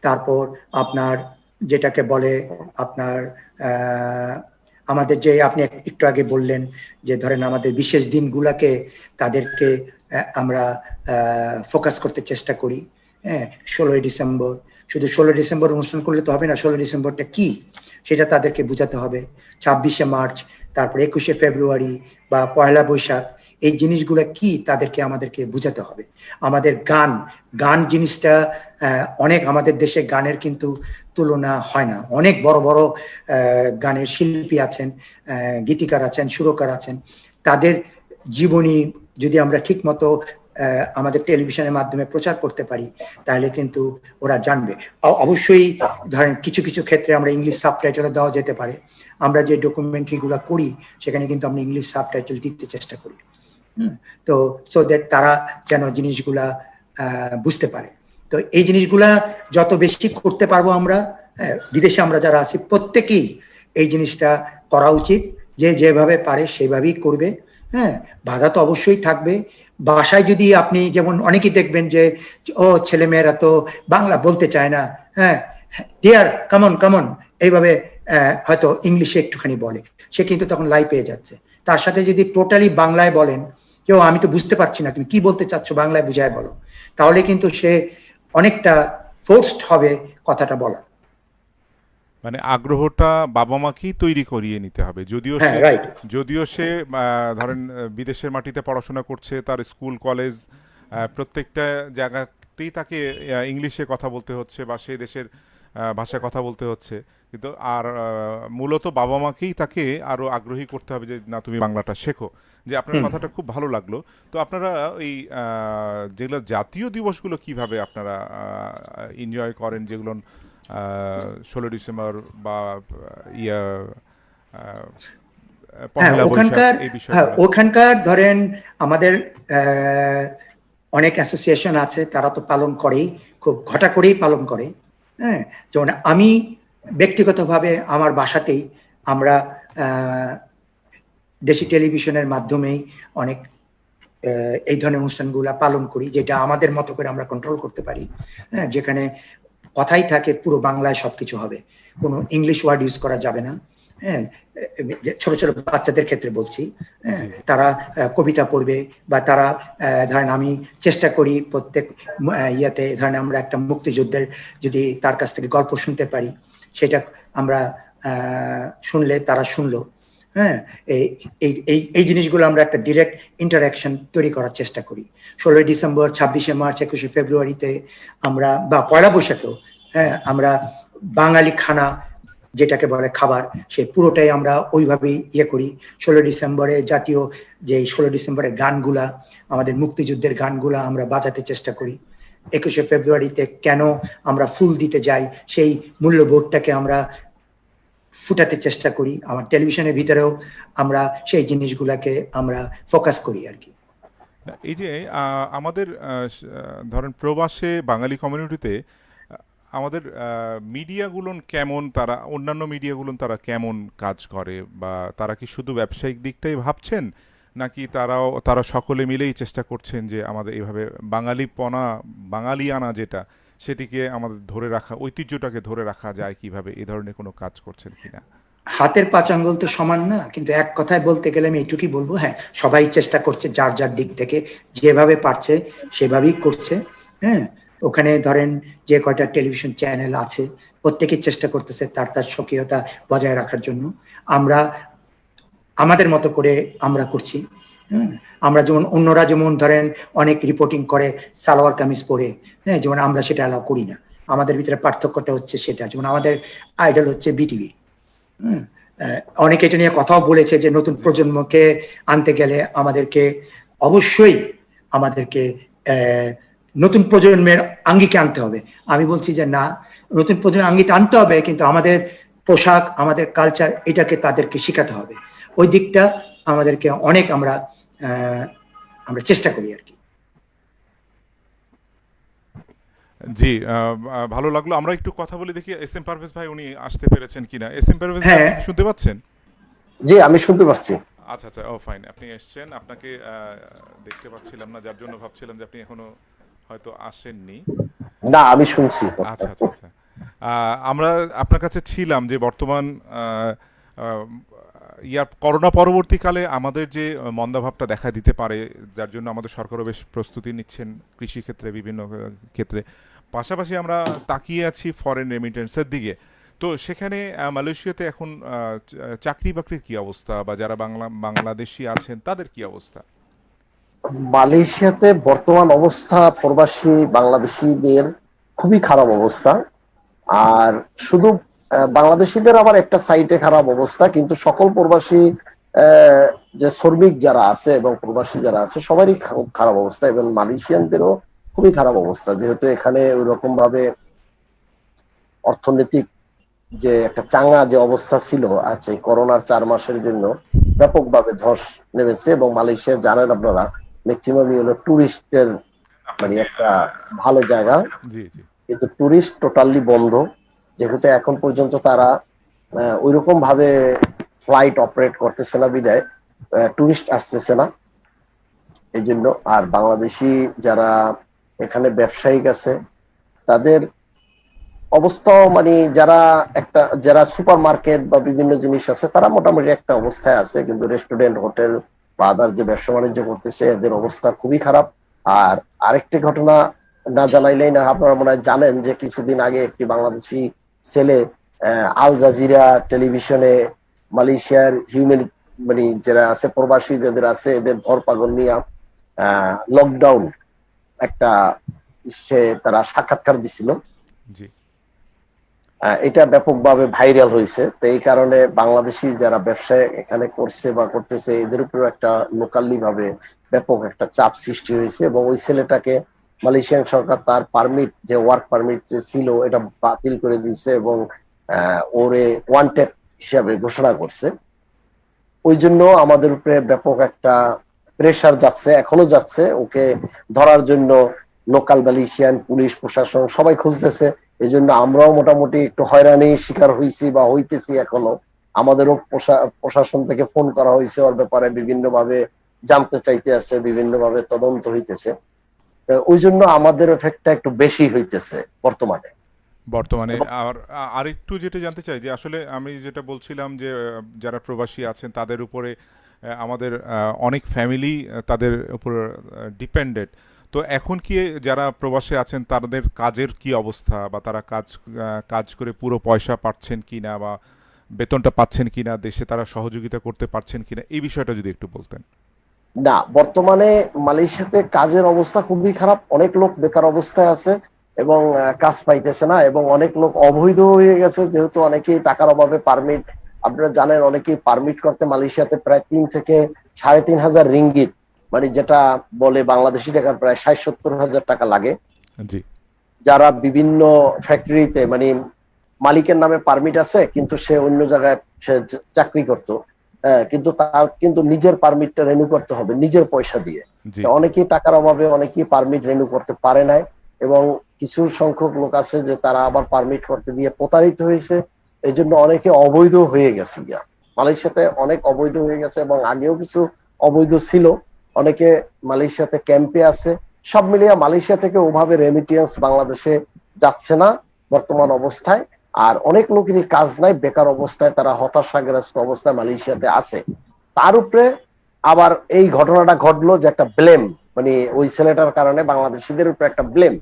তারপর আপনার যেটাকে বলে আপনার আমাদের যে আপনি একটু আগে বললেন যে ধরেন আমাদের বিশেষ দিনগুলাকে তাদেরকে আমরা ফোকাস করতে চেষ্টা করি। হ্যাঁ, 16ই ডিসেম্বর, শুধু 16 ডিসেম্বর অনুষ্ঠান করলে তো হবে না, 16 ডিসেম্বরটা কি সেটা তাদেরকে বোঝাতে হবে। 26শে মার্চ, তারপর 21শে ফেব্রুয়ারি বা পয়লা বৈশাখ, এই জিনিসগুলো কি তাদেরকে আমাদেরকে বোঝাতে হবে। আমাদের গান জিনিসটা অনেক, আমাদের দেশে গানের কিন্তু তুলনা হয় না। অনেক বড় বড় গানের শিল্পী আছেন, গীতিকার আছেন, সুরকার আছেন। তাদের জীবনী যদি আমরা ঠিক মতো আমাদের টেলিভিশনের মাধ্যমে প্রচার করতে পারি তাহলে কিন্তু ওরা জানবে। অবশ্যই ধরেন কিছু কিছু ক্ষেত্রে আমরা ইংলিশ সাবটাইটেল দেওয়া যেতে পারে। আমরা যে ডকুমেন্টারি গুলা করি সেখানে কিন্তু আমরা ইংলিশ সাবটাইটেল দিতে চেষ্টা করি, তো সো দ্যাট তারা যেন জিনিসগুলা বুঝতে পারে। তো এই জিনিসগুলা যত বেশি করতে পারবো আমরা, বিদেশে আমরা যারা আছি প্রত্যেকেই এই জিনিসটা করা উচিত। যে যেভাবে পারে সেভাবেই করবে। হ্যাঁ, বাধা তো অবশ্যই থাকবে। বাসায় যদি আপনি, যেমন অনেকেই দেখবেন যে ও ছেলেমেয়েরা তো বাংলা বলতে চায় না, হ্যাঁ, ডিয়ার কামন এইভাবে হয়তো ইংলিশে একটুখানি বলে, সে কিন্তু তখন লাই পেয়ে যাচ্ছে। তার সাথে যদি টোটালি বাংলায় বলেন যে আমি তো বুঝতে পারছি না তুমি কি বলতে চাচ্ছ, বাংলায় বুঝায় বলো, তাহলে কিন্তু সে অনেকটা ফোর্সড হবে কথাটা বলা। মানে আগ্রহটা বাবা মাকেই তৈরি করিয়ে নিতে হবে। যদিও সে ধরেন বিদেশের মাটিতে পড়াশোনা করছে, তার স্কুল কলেজ প্রত্যেকটা জায়গাতেই তাকে ইংলিশে কথা বলতে হচ্ছে বা সেই দেশের ভাষায় কথা বলতে হচ্ছে, কিন্তু আর মূলত বাবা মাকেই তাকে আরো আগ্রহী করতে হবে যে না তুমি বাংলাটা শেখো। যে আপনার কথাটা খুব ভালো লাগলো। তো আপনারা এই যেগুলো জাতীয় দিবসগুলো কিভাবে আপনারা এনজয় করেন, যেগুলো 16 ডিসেম্বর বা পহেলা বৈশাখ, এই বিষয়গুলো? ওখানকার ধরেন আমাদের অনেক অ্যাসোসিয়েশন আছে, তারা তো পালন করেই, খুব ঘটা করেই পালন করে। হ্যাঁ, যেমন আমি ব্যক্তিগতভাবে আমার বাসাতেই আমরা দেশি টেলিভিশনের মাধ্যমেই অনেক এই ধরনের অনুষ্ঠানগুলা পালন করি, যেটা আমাদের মতো করে আমরা কন্ট্রোল করতে পারি। হ্যাঁ, যেখানে কথাই থাকে পুরো বাংলায় সবকিছু হবে, কোনো ইংলিশ ওয়ার্ড ইউজ করা যাবে না। হ্যাঁ, ছোট ছোট বাচ্চাদের ক্ষেত্রে বলছি, হ্যাঁ, তারা কবিতা পড়বে বা তারা ধরেন আমি চেষ্টা করি প্রত্যেক ইয়াতে ধরেন আমরা একটা মুক্তিযুদ্ধের যদি তার কাছ থেকে গল্প শুনতে পারি, সেটা আমরা শুনলে তারা শুনলো। হ্যাঁ, এই জিনিসগুলো আমরা একটা ডিরেক্ট ইন্টারাকশন তৈরি করার চেষ্টা করি। 16 ডিসেম্বর, 26শে মার্চ, 21শে ফেব্রুয়ারিতে আমরা বা পয়লা বৈশাখেও, হ্যাঁ, আমরা বাঙালি খানা যেটাকে বলে খাবার, সে পুরোটাই আমরা ওইভাবেই ইয়ে করি। 16 ডিসেম্বরে জাতীয় যে 16 ডিসেম্বরের গানগুলা, আমাদের মুক্তিযুদ্ধের গানগুলা আমরা বাজাতে চেষ্টা করি। 21শে ফেব্রুয়ারিতে কেন আমরা ফুল দিতে যাই সেই মূল্যবোধটাকে আমরা ফুটাতে চেষ্টা করি। আমার টেলিভিশনের ভিতরেও আমরা সেই জিনিসগুলাকে আমরা ফোকাস করি আর কি। এই যে আমাদের ধরেন প্রবাসে বাঙালি কমিউনিটিতে আমাদের মিডিয়াগুলো কেমন, তারা অন্যান্য মিডিয়াগুলো তারা কেমন কাজ করে, বা তারা কি শুধু ব্যবসায়িক দিকটাই ভাবছেন, নাকি তারা সকলে মিলেই চেষ্টা করছেন যে আমাদের এইভাবে বাঙালিয়ানা যেটা সেটিকে আমাদের ধরে রাখা, ঐতিহ্যটাকে ধরে রাখা যায় কিভাবে, এই ধরনের কোনো কাজ করছেন কিনা? হাতের 5 আঙ্গুল তো সমান না, কিন্তু এক কথায় বলতে গেলে আমি এইটুকুই বলবো, হ্যাঁ, সবাই চেষ্টা করছে যার যার দিক থেকে যেভাবে পারছে সেভাবেই করছে। হ্যাঁ, ওখানে ধরেন যে কয়টা টেলিভিশন চ্যানেল আছে প্রত্যেকেই চেষ্টা করতেছে তার তার স্বকীয়তা বজায় রাখার জন্য। আমরা আমাদের মতো করে আমরা করছি। আমরা যেমন অন্যরা যেমন ধরেন অনেক রিপোর্টিং করে সালোয়ার কামিজ পরে, হ্যাঁ, যেমন আমরা সেটা অ্যালাউ করি না। আমাদের ভিতরে পার্থক্যটা হচ্ছে সেটা, যেমন আমাদের আইডল হচ্ছে বিটিভি। অনেকে এটা নিয়ে কথাও বলেছে যে নতুন প্রজন্মকে আনতে গেলে আমাদেরকে অবশ্যই নতুন প্রজন্মের আঙ্গিকে আনতে হবে। আমি বলছি যে না, নতুন প্রজন্মের আঙ্গিকে আনতে হবে, কিন্তু আমাদের পোশাক, আমাদের কালচার, এটাকে তাদেরকে শেখাতে হবে। ওই দিকটা আমাদেরকে অনেক আমরা চেষ্টা করি আর কি। জি, ভালো লাগলো। আমরা একটু কথা বলে দেখি এস এম পারভেজ ভাই উনি আসতে পেরেছেন কিনা। এস এম পারভেজ ভাই শুনতে পাচ্ছেন? জি, আমি শুনতে পাচ্ছি। আচ্ছা আচ্ছা, ও ফাইন, আপনি এসেছেন। আপনাকে দেখতে পাচ্ছিলাম না, যার জন্য ভাবছিলাম যে আপনি এখনো হয়তো আসেননি। না, আমি শুনছি। আচ্ছা আচ্ছা আচ্ছা, আমরা আপনার কাছে ছিলাম যে বর্তমান করোনা পরবর্তীকালে আমাদের যে মন্দাভাবটা দেখা দিতে পারে, যার জন্য আমাদের সরকারও বেশ প্রস্তুতি নিচ্ছেন কৃষি ক্ষেত্রে, বিভিন্ন ক্ষেত্রে। পাশাপাশি আমরা তাকিয়ে আছি ফরেন রেমিটেন্সের দিকে। তো সেখানে মালয়েশিয়াতে এখন চাকরি বাকরির কি অবস্থা, বা যারা বাংলাদেশি আছেন তাদের কি অবস্থা? মালয়েশিয়াতে বর্তমান অবস্থা প্রবাসী বাংলাদেশিদের খুবই খারাপ অবস্থা। আর শুধু বাংলাদেশিদের আবার একটা সাইটে খারাপ অবস্থা, কিন্তু সকল প্রবাসী যে শ্রমিক যারা আছে এবং প্রবাসী যারা আছে সবারই খুব খারাপ অবস্থা, এবং মালয়েশিয়ানদেরও খুবই খারাপ অবস্থা, যেহেতু এখানে ওই রকম ভাবে অর্থনৈতিক যে একটা চাঙ্গা যে অবস্থা ছিল আছে করোনার 4 মাসের জন্য ব্যাপকভাবে ধস নেমেছে। এবং মালয়েশিয়া জানেন আপনারা ম্যাক্সিমামই হলো টুরিস্টের মানে একটা ভালো জায়গা, জি জি। কিন্তু টুরিস্ট টোটালি বন্ধ, যেহেতু এখন পর্যন্ত তারা ওইরকম ভাবে ফ্লাইট অপারেট করতেছে না, বিদায় টুরিস্ট আসতেছে না এই জন্য। আর বাংলাদেশি যারা এখানে ব্যবসায়িক আছে তাদের অবস্থাও মানে যারা সুপার মার্কেট বা বিভিন্ন জিনিস আছে তারা মোটামুটি একটা অবস্থায় আছে, কিন্তু রেস্টুরেন্ট, হোটেল বা আদার যে ব্যবসা বাণিজ্য করতেছে এদের অবস্থা খুবই খারাপ। আর আরেকটি ঘটনা না জানাইলেই না, আপনারা মনে হয় জানেন যে কিছুদিন আগে একটি বাংলাদেশি ছেলে আল জাজিরা টেলিভিশনে মালয়েশিয়ার মানে যারা আছে প্রবাসী যাদের আছে এদের ধরপাকড় নিয়ে লকডাউন একটা তারা সাক্ষাৎকার দিছিল। জি। এটা ব্যাপকভাবে ভাইরাল হয়েছে। তো এই কারণে বাংলাদেশি যারা ব্যবসা এখানে করছে বা করতেছে এদের উপর একটা লোকালি ভাবে ব্যাপক একটা চাপ সৃষ্টি হয়েছে, এবং ওই ছেলেটাকে মালয়েশিয়ান সরকার তার পারমিট যে ওয়ার্ক পারমিট যে ছিল এটা বাতিল করে দিয়েছে এবং ওরে ওয়ান্টেড হিসাবে ঘোষণা করছে। ওই জন্য আমাদের উপরে ব্যাপক একটা প্রেসার যাচ্ছে, এখনো যাচ্ছে। ওকে ধরার জন্য লোকাল মালয়েশিয়ান পুলিশ প্রশাসন সবাই খুঁজতেছে। এই জন্য আমরাও মোটামুটি একটু হয়রানির শিকার হয়েছি বা হইতেছি এখনো। আমাদেরও প্রশাসন থেকে ফোন করা হয়েছে, ওর ব্যাপারে বিভিন্ন ভাবে জানতে চাইতে আছে, বিভিন্ন ভাবে তদন্ত হইতেছে। তো ওই জন্য আমাদের এফেক্টটা একটু বেশি হইতেছে বর্তমানে। আর আরেকটু যেটা জানতে চাই যে আসলে আমি যেটা বলছিলাম যে যারা প্রবাসী আছেন তাদের উপরে আমাদের অনেক ফ্যামিলি তাদের উপর ডিপেন্ডেন্ট। তো এখন কি যারা প্রবাসে আছেন তাদের কাজের কি অবস্থা, বা তারা কাজ করে পুরো পয়সা পাচ্ছেন কিনা, বা বেতনটা পাচ্ছেন কিনা, দেশে তারা সহযোগিতা করতে পারছেন কিনা, এই বিষয়টা যদি একটু বলতেন। না, বর্তমানে মালয়েশিয়াতে কাজের অবস্থা খুবই খারাপ। অনেক লোক বেকার অবস্থায় আছে এবং কাজ পাইতেছে না, এবং অনেক লোক অবৈধ হয়ে গেছে, যেহেতু অনেকেই টাকার অভাবে পারমিট, আপনারা জানেন অনেকেই পারমিট করতে মালয়েশিয়াতে প্রায় 3 থেকে 3.5 হাজার রিঙ্গিত, মানে যেটা বলে বাংলাদেশি টাকার প্রায় 60-70 হাজার টাকা লাগে। জি। যারা বিভিন্ন ফ্যাক্টরিতে মানে মালিকের নামে পারমিট আছে কিন্তু সে অন্য জায়গায় সে চাকরি করতো, কিন্তু তার কিন্তু নিজের পারমিটটা রিনিউ করতে হবে নিজের পয়সা দিয়ে। অনেকেই টাকার অভাবে অনেকেই পারমিট রিনিউ করতে পারে নাই, এবং কিছু সংখ্যক লোক আছে যে তারা আবার পারমিট করতে দিয়ে প্রতারিত হয়েছে। এই জন্য অনেকে অবৈধ হয়ে গেছে। মালয়েশিয়াতে অনেক অবৈধ হয়ে গেছে, এবং আগেও কিছু অবৈধ ছিল। অনেকে মালয়েশিয়াতে ক্যাম্পে আছে। সব মিলিয়ে মালয়েশিয়া থেকে ওভাবে রেমিটেন্স বাংলাদেশে যাচ্ছে না বর্তমান অবস্থায়। আর অনেক লোকেরই কাজ নাই, বেকার অবস্থায় তারা হতাশাগ্রস্ত অবস্থায় মালয়েশিয়াতে আছে। তার উপরে আবার এই ঘটনাটা ঘটলো যে একটা ব্লেম, মানে ওই ছেলেটার কারণে বাংলাদেশিদের উপরে একটা ব্লেম।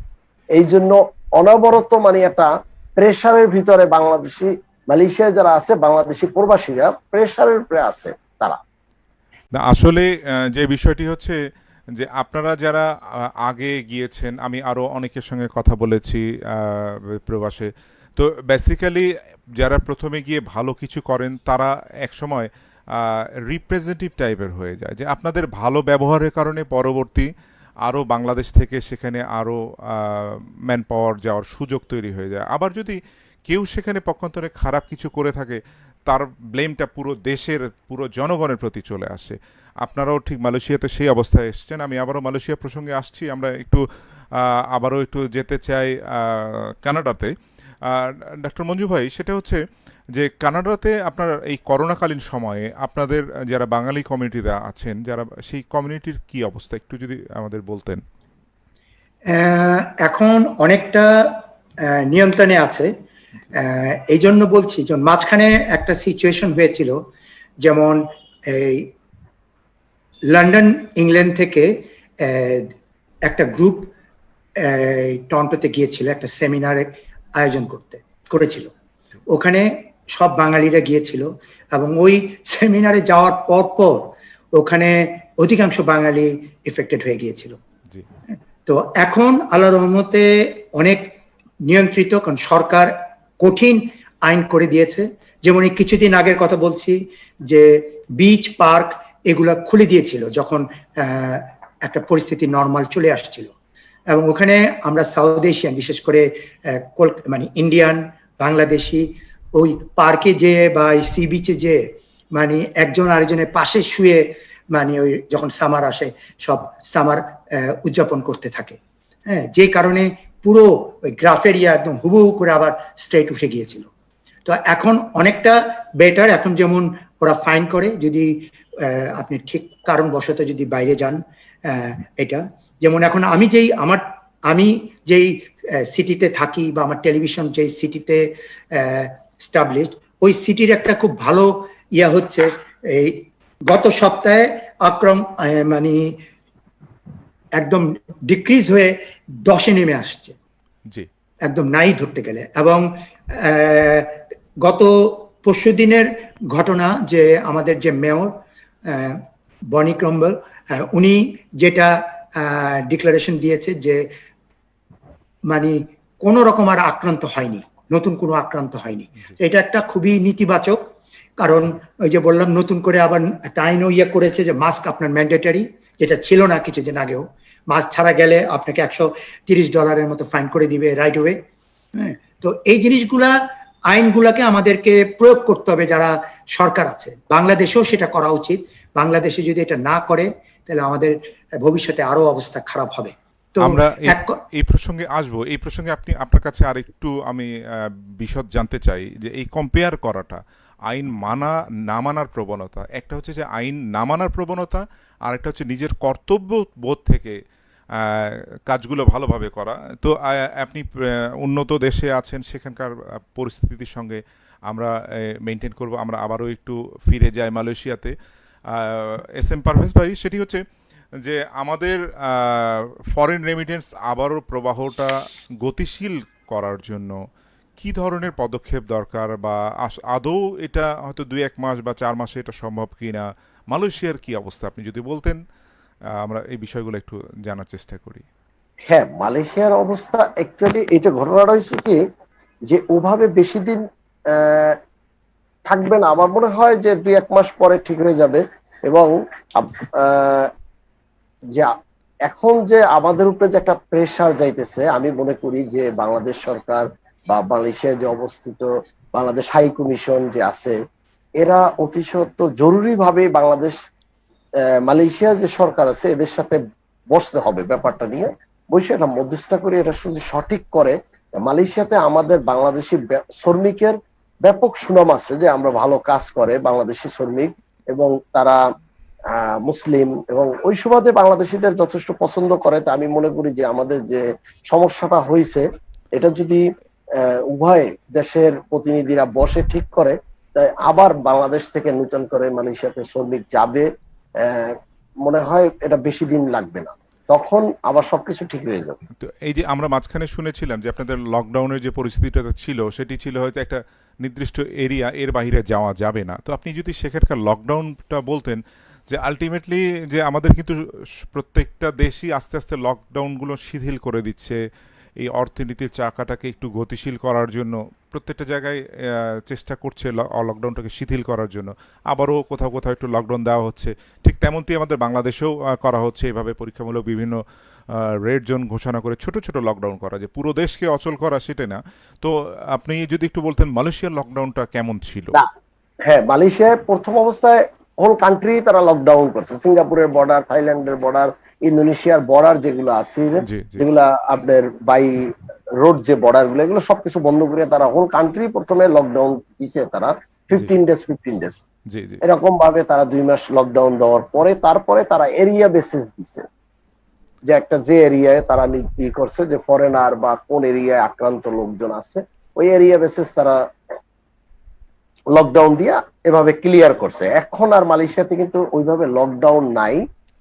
এই জন্য অনবরত মানে একটা প্রেসারের ভিতরে বাংলাদেশি মালয়েশিয়ায় যারা আছে বাংলাদেশি প্রবাসীরা প্রেসারের উপরে আছে তারা। না, আসলে যে বিষয়টি হচ্ছে যে আপনারা যারা আগে গিয়েছেন, আমি আরো অনেকের সঙ্গে কথা বলেছি প্রবাসে, তো বেসিক্যালি যারা প্রথমে গিয়ে ভালো কিছু করেন তারা একসময় রিপ্রেজেন্টেটিভ টাইপের হয়ে যায়, যে আপনাদের ভালো ব্যবহারের কারণে পরবর্তী আরও বাংলাদেশ থেকে সেখানে আরও ম্যান পাওয়ার যাওয়ার সুযোগ তৈরি হয়ে যায়। আবার যদি কেউ সেখানে পক্ষান্তরে খারাপ কিছু করে থাকে তার ব্লেমটা পুরো দেশের, পুরো জনগণের প্রতি চলে আসে। আপনারাও ঠিক মালয়েশিয়াতে সেই অবস্থায় এসেছেন। আমি আবারও মালয়েশিয়া প্রসঙ্গে আসছি, আমরা একটু আবারও একটু যেতে চাই কানাডাতে। ডক্টর মঞ্জু ভাই, সেটা হচ্ছে যে কানাডাতে আপনার এই করোনাকালীন সময়ে আপনাদের যারা বাঙালি কমিউনিটিতে আছেন, যারা সেই কমিউনিটির কি অবস্থা একটু যদি আমাদের বলতেন। এখন অনেকটা নিয়ন্ত্রণে আছে। এই জন্য বলছি, যেমন মাঝখানে একটা সিচুয়েশন হয়েছিল, যেমন এই লন্ডন ইংল্যান্ড থেকে একটা গ্রুপ টরন্টোতে গিয়েছিল একটা সেমিনারে আয়োজন করেছিল। ওখানে সব বাঙালিরা গিয়েছিল এবং ওই সেমিনারে যাওয়ার পর ওখানে অধিকাংশ বাঙালি এফেক্টেড হয়ে গিয়েছিল। তো এখন আল্লাহর রহমতে অনেক নিয়ন্ত্রিত, কারণ সরকার কঠিন আইন করে দিয়েছে। যেমন এই কিছুদিন আগের কথা বলছি যে বিচ পার্ক এগুলা খুলে দিয়েছিল যখন একটা পরিস্থিতি নর্মাল চলে আসছিল, এবং ওখানে আমরা সাউথ এশিয়ান বিশেষ করে মানে ইন্ডিয়ান, বাংলাদেশি ওই পার্কে যেয়ে বা সি বিচে যেয়ে মানে একজন আরেকজনের পাশে শুয়ে মানে ওই যখন সামার আসে সব সামার উদযাপন করতে থাকে। হ্যাঁ, যে কারণে পুরো ওই গ্রাফ এরিয়া একদম হুবহু করে আবার স্ট্রেট উঠে গিয়েছিল। তো এখন অনেকটা বেটার। এখন যেমন ওরা ফাইন করে যদি আপনি ঠিক কারণবশত যদি বাইরে যান। এটা যেমন এখন আমি যেই সিটিতে থাকি বা আমার টেলিভিশন যেই সিটিতে এস্টাবলিশড, ওই সিটির একটা খুব ভালো হচ্ছে এই গত সপ্তাহে মানে একদম ডিক্রিজ হয়ে 10-এ নেমে আসছে, একদম নাই ধরতে গেলে। এবং গত পরশু দিনের ঘটনা যে আমাদের যে মেয়র বনি ক্রম্বল, উনি যেটা ডিক্লারেশন দিয়েছে যে মানে কোন রকম আর আক্রান্ত হয়নি, নতুন কোনো আক্রান্ত হয়নি। এটা একটা খুবই নেতিবাচক, কারণ ওই যে বললাম নতুন করে আবার একটা আইনও করেছে যে মাস্ক আপনার ম্যান্ডেটরি, যেটা ছিল না কিছুদিন আগেও। মাস্ক ছাড়া গেলে আপনাকে $130 মতো ফাইন করে দিবে রাইট ওয়ে। হ্যাঁ, তো এই জিনিসগুলা আইনগুলাকে আমাদেরকে প্রয়োগ করতে হবে যারা সরকার আছে। বাংলাদেশেও সেটা করা উচিত। বাংলাদেশে যদি এটা না করে তাহলে আমাদের ভবিষ্যতে আরো অবস্থা খারাপ হবে। তো আমরা এই প্রসঙ্গে আসবো। এই প্রসঙ্গে আপনার কাছে আর একটু আমি বিশদ জানতে চাই যে এই কম্পেয়ার করাটা, আইন মানা না মানার প্রবণতা, একটা হচ্ছে যে আইন না মানার প্রবণতা, আর একটা হচ্ছে নিজের কর্তব্য বোধ থেকে কাজগুলো ভালোভাবে করা। তো আপনি উন্নত দেশে আছেন, সেখানকার পরিস্থিতির সঙ্গে আমরা মেনটেন করব। আমরা আবারও একটু ফিরে যাই মালয়েশিয়াতে। SM পারভেজ ভাই, সেটি হচ্ছে যে আমাদের ফরেন রেমিটেন্স আবারও প্রবাহটা গতিশীল করার জন্য কি ধরনের পদক্ষেপ দরকার, বা আদৌ এটা হয়তো 2-1 মাস বা 4 মাসে এটা সম্ভব কিনা? মালয়েশিয়ার কি অবস্থা আপনি যদি বলতেন, আমরা এই বিষয়গুলো একটু জানার চেষ্টা করি। হ্যাঁ, মালয়েশিয়ার অবস্থা অ্যাকচুয়ালি এটা ঘটনাটা হয়েছে কি যে ওভাবে বেশি দিন থাকবে না। আমার মনে হয় যে 2-1 মাস পরে ঠিক হয়ে যাবে। এবং যে এখন যে আমাদের উপরে যে একটা প্রেসার যাইতেছে, আমি মনে করি যে বাংলাদেশ সরকার বা মালয়েশিয়ায় যে অবস্থিত বাংলাদেশ হাই কমিশন যে আছে, এরা অতি সত্বর জরুরি ভাবে বাংলাদেশ মালয়েশিয়া যে সরকার আছে এদের সাথে বসতে হবে ব্যাপারটা নিয়ে, বসে এটা মধ্যস্থতা করে এটা শুধু সঠিক করে। মালয়েশিয়াতে আমাদের বাংলাদেশি শ্রমিকের ব্যাপক সুনাম আছে যে আমরা ভালো কাজ করে বাংলাদেশি শ্রমিক, এবং তারা মুসলিম, এবং ওই সুবাদে বাংলাদেশিদের যথেষ্ট পছন্দ করে। তা আমি মনে করি যে আমাদের যে সমস্যাটা হয়েছে এটা যদি উভয় দেশের প্রতিনিধিরা বসে ঠিক করে, তাই আবার বাংলাদেশ থেকে নতুন করে মালয়েশিয়াতে শ্রমিক যাবে। মনে হয় এটা বেশি দিন লাগবে না, তখন আবার সবকিছু ঠিক হয়ে যাবে। তো এই যে আমরা মাঝখানে শুনেছিলাম যে আপনাদের লকডাউনের যে পরিস্থিতিটা ছিল সেটি ছিল হয়তো একটা নির্দিষ্ট এরিয়া, এর বাইরে যাওয়া যাবে না। তো আপনি যদি সেখানকার লকডাউনটা বলতেন, যে আলটিমেটলি যে আমাদের কিন্তু প্রত্যেকটা দেশই আস্তে আস্তে লকডাউনগুলো শিথিল করে দিচ্ছে, এই অর্থনীতির চাকাটাকে একটু গতিশীল করার জন্য প্রত্যেকটা জায়গায় চেষ্টা করছে লকডাউনটাকে শিথিল করার জন্য। আবারও কোথাও কোথাও একটু লকডাউন দেওয়া হচ্ছে। ঠিক তেমনটি আমাদের বাংলাদেশেও করা হচ্ছে, এভাবে পরীক্ষামূলক বিভিন্ন রেড জোন ঘোষণা করে ছোট ছোট লকডাউন করা, যে পুরো দেশকে অচল করা সেটা না। তো আপনি যদি একটু বলতেন মালয়েশিয়ার লকডাউনটা কেমন ছিল? হ্যাঁ, মালয়েশিয়ায় প্রথম অবস্থায় হোল কান্ট্রি তারা লকডাউন করছে। সিঙ্গাপুরের বর্ডার, থাইল্যান্ডের বর্ডার, ইন্দোনেশিয়ার বর্ডার যেগুলো আছে, যেগুলা আপনার বাই রোড যে বর্ডার গুলো, এগুলো সবকিছু বন্ধ করে তারা হোল কান্ট্রি প্রথমে লকডাউন দিছে। তারা 15 ডেজ এরকম ভাবে তারা 2 মাস লকডাউন দেওয়ার পরে তারপরে তারা এরিয়া বেসিস দিছে, যে একটা যে এরিয়ায় তারা ই করছে যে ফরেনার বা কোন এরিয়ায় আক্রান্ত লোকজন আছে, ওই এরিয়া বেসিস তারা লকডাউন দিয়া এভাবে ক্লিয়ার করছে। এখন আর মালয়েশিয়াতে কিন্তু ওইভাবে লকডাউন নাই,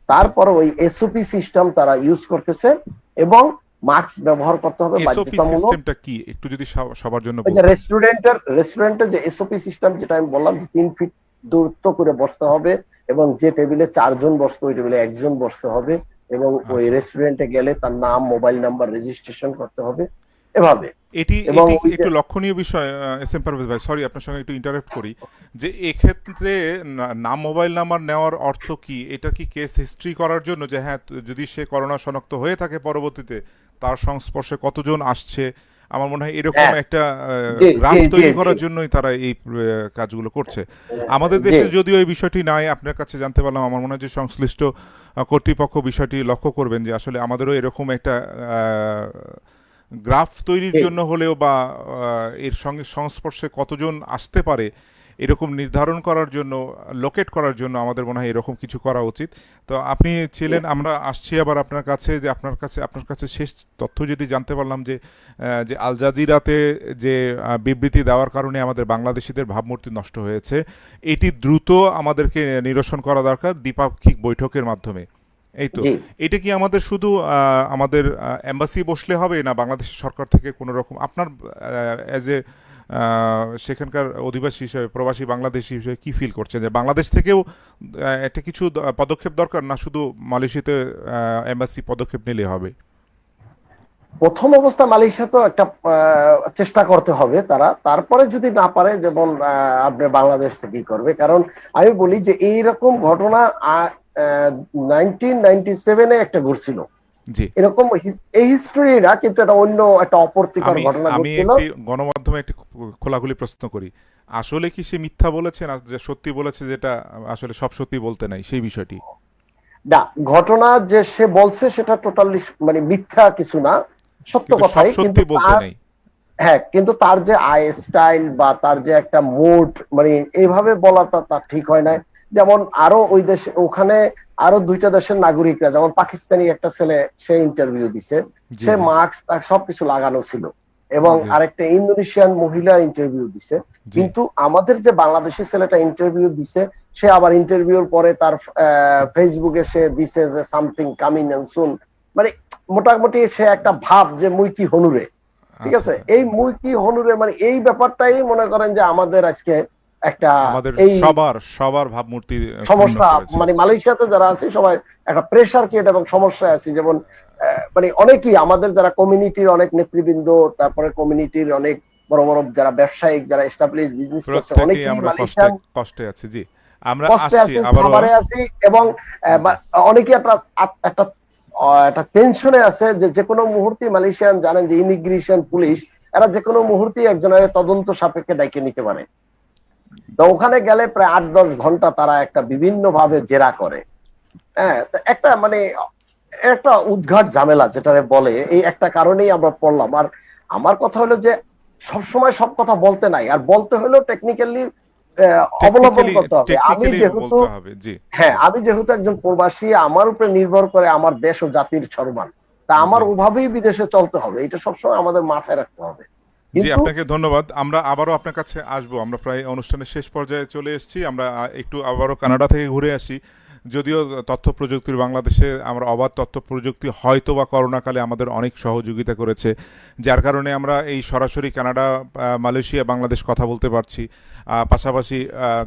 তারপর ওই এসওপি সিস্টেম তারা ইউজ করতেছে। এবং মাস্ক ব্যবহার করতে হবে এসওপি বাধ্যতামূলক। সিস্টেমটা কি একটু যদি সবার জন্য এই যে রেস্টুরেন্টের যে এসওপি সিস্টেম, যেটা আমি বললাম যে 3 ফিট দূরত্ব করে বসতে হবে, এবং যে টেবিলে 4 জন বসতো ওই টেবিলে 1 জন বসতে হবে, এবং ওই রেস্টুরেন্টে গেলে তার নাম, মোবাইল নাম্বার রেজিস্ট্রেশন করতে হবে এভাবে। এটি এবং একটু লক্ষণীয় বিষয়। এস এম পারভেজ ভাই, সরি আপনার সঙ্গে একটু ইন্টারাপ্ট করি, যে এক্ষেত্রে নাম, মোবাইল নাম্বার নেওয়ার অর্থ কি? এটা কি কেস হিস্ট্রি করার জন্য, যে হ্যাঁ যদি সে করোনা শনাক্ত হয়ে থাকে পরবর্তীতে তার সংস্পর্শে কতজন আসছে? আমার মনে হয় এরকম একটা গ্রাফ তৈরি করার জন্যই তারা এই কাজগুলো করছে। আমাদের দেশে যদিও এই বিষয়টি নাই, আপনার কাছে জানতে পারলাম। আমার মনে হয় যে সংশ্লিষ্ট কর্তৃপক্ষ বিষয়টি লক্ষ্য করবেন, যে আসলে আমাদেরও এরকম একটা গ্রাফ তৈরির জন্য হলেও, বা এর সঙ্গে সংস্পর্শে কতজন আসতে পারে এরকম নির্ধারণ করার জন্য, লোকেট করার জন্য আমাদের মনে হয় এরকম কিছু করা উচিত। তো আপনি ছিলেন, আমরা আসছি আবার আপনার কাছে, যে আপনার কাছে শেষ তথ্য যেটি জানতে পারলাম, যে যে আল জাজিরাতে যে বিবৃতি দেওয়ার কারণে আমাদের বাংলাদেশিদের ভাবমূর্তি নষ্ট হয়েছে, এটি দ্রুত আমাদেরকে নিরসন করা দরকার দ্বিপাক্ষিক বৈঠকের মাধ্যমে। এই তো, এটা কি আমাদের শুধু আমাদের এম্বাসি বসলে হবে, না বাংলাদেশ সরকার থেকে কোনো রকম, আপনার অ্যাজ এ সেখানকার অধিবাসী হিসেবে, প্রবাসী বাংলাদেশি হিসেবে কি ফিল করছেন, যে বাংলাদেশ থেকেও একটা কিছু পদক্ষেপ দরকার, না শুধু মালয়েশিয়াতে এম্বাসি পদক্ষেপ নিলে হবে? প্রথম অবস্থা মালয়েশিয়া তো একটা চেষ্টা করতে হবে তারা, তারপরে যদি না পারে যেমন আপনি বাংলাদেশ থেকেই করবে। কারণ আমি বলি যে এইরকম ঘটনা 1997-এ একটা ঘটছিল, এরকম এই হিস্ট্রি না, কিন্তু এটা অন্য একটা অপ্রীতিকর ঘটনা ঘটছিল। আমি গণমাধ্যমে একটি খোলাখুলি প্রশ্ন করি, আসলে কি সে মিথ্যা বলেছে, না যে সত্যি বলেছে, যেটা আসলে সব সত্যি বলতে নাই সেই বিষয়টি? না, ঘটনা যে সে বলছে সেটা টোটালি মানে মিথ্যা কিছু না, সত্য কথাই, কিন্তু হ্যাঁ, কিন্তু তার যে আই স্টাইল বা তার যে একটা মুড, মানে এইভাবে বলাটা তার ঠিক হয় না। যেমন আরো ওই দেশে, ওখানে আরো 2টা দেশের নাগরিকরা, যেমন পাকিস্তানি একটা ছেলে, সে ইন্টারভিউ দিছে, সে মাস্ক সবকিছু লাগানো ছিল, এবং আরেকটা ইন্দোনেশিয়ান মহিলা ইন্টারভিউ দিছে। কিন্তু আমাদের যে বাংলাদেশি ছেলেটা ইন্টারভিউ দিছে, সে আবার ইন্টারভিউর পরে তার ফেসবুকে সে দিছে যে সামথিং কামিং এন্ড সুন, মানে মোটামুটি সে একটা ভাব যে মুই কি হনুরে, ঠিক আছে, এই মুই কি হনুরে, মানে এই ব্যাপারটাই মনে করেন যে আমাদের আজকে একটা এই সবার ভাবমূর্তি সমস্যা, মানে মালয়েশিয়াতে যারা আছে সবাই একটা প্রেসার ক্রিয়েট এবং সমস্যায় আছে। যেমন মানে অনেকেই আমাদের যারা কমিউনিটির অনেক নেতৃবৃন্দ, তারপরে কমিউনিটির অনেক বড় বড় যারা ব্যবসায়িক, যারা এস্টাবলিশ বিজনেস করছে, অনেকেই মালয়েশিয়ান কষ্টে আছে। জি, আমরা আসছি আবারও আছি, এবং অনেকেই একটা টেনশনে আছে যে কোনো মুহূর্তে মালয়েশিয়ান জানেন যে ইমিগ্রেশন পুলিশ এরা যে কোনো মুহূর্তে একজনের তদন্ত সাপেক্ষে ডাইকে নিতে পারে। তো ওখানে গেলে প্রায় 8-10 ঘন্টা তারা একটা বিভিন্ন ভাবে জেরা করে। হ্যাঁ, একটা মানে একটা উদ্ঘাট ঝামেলা যেটা বলে, এই একটা কারণেই আমরা পড়লাম। আর আমার কথা হলো যে সবসময় সব কথা বলতে নাই, আর বলতে হলেও টেকনিক্যালি অবলম্বন করতে হবে। আমি যেহেতু একজন প্রবাসী, আমার উপরে নির্ভর করে আমার দেশ ও জাতির সম্মান, তা আমার ওভাবেই বিদেশে চলতে হবে, এটা সবসময় আমাদের মাথায় রাখতে হবে। জি, আপনাকে ধন্যবাদ। আমরা আবারও আপনার কাছে আসবো। আমরা প্রায় অনুষ্ঠানের শেষ পর্যায়ে চলে এসেছি। আমরা একটু আবারও কানাডা থেকে ঘুরে আসি। যদিও তথ্য প্রযুক্তির বাংলাদেশে আমরা অবাধ তথ্য প্রযুক্তি হয়তো বা করোনাকালে আমাদের অনেক সহযোগিতা করেছে, যার কারণে আমরা এই সরাসরি কানাডা, মালয়েশিয়া, বাংলাদেশ কথা বলতে পারছি। পাশাপাশি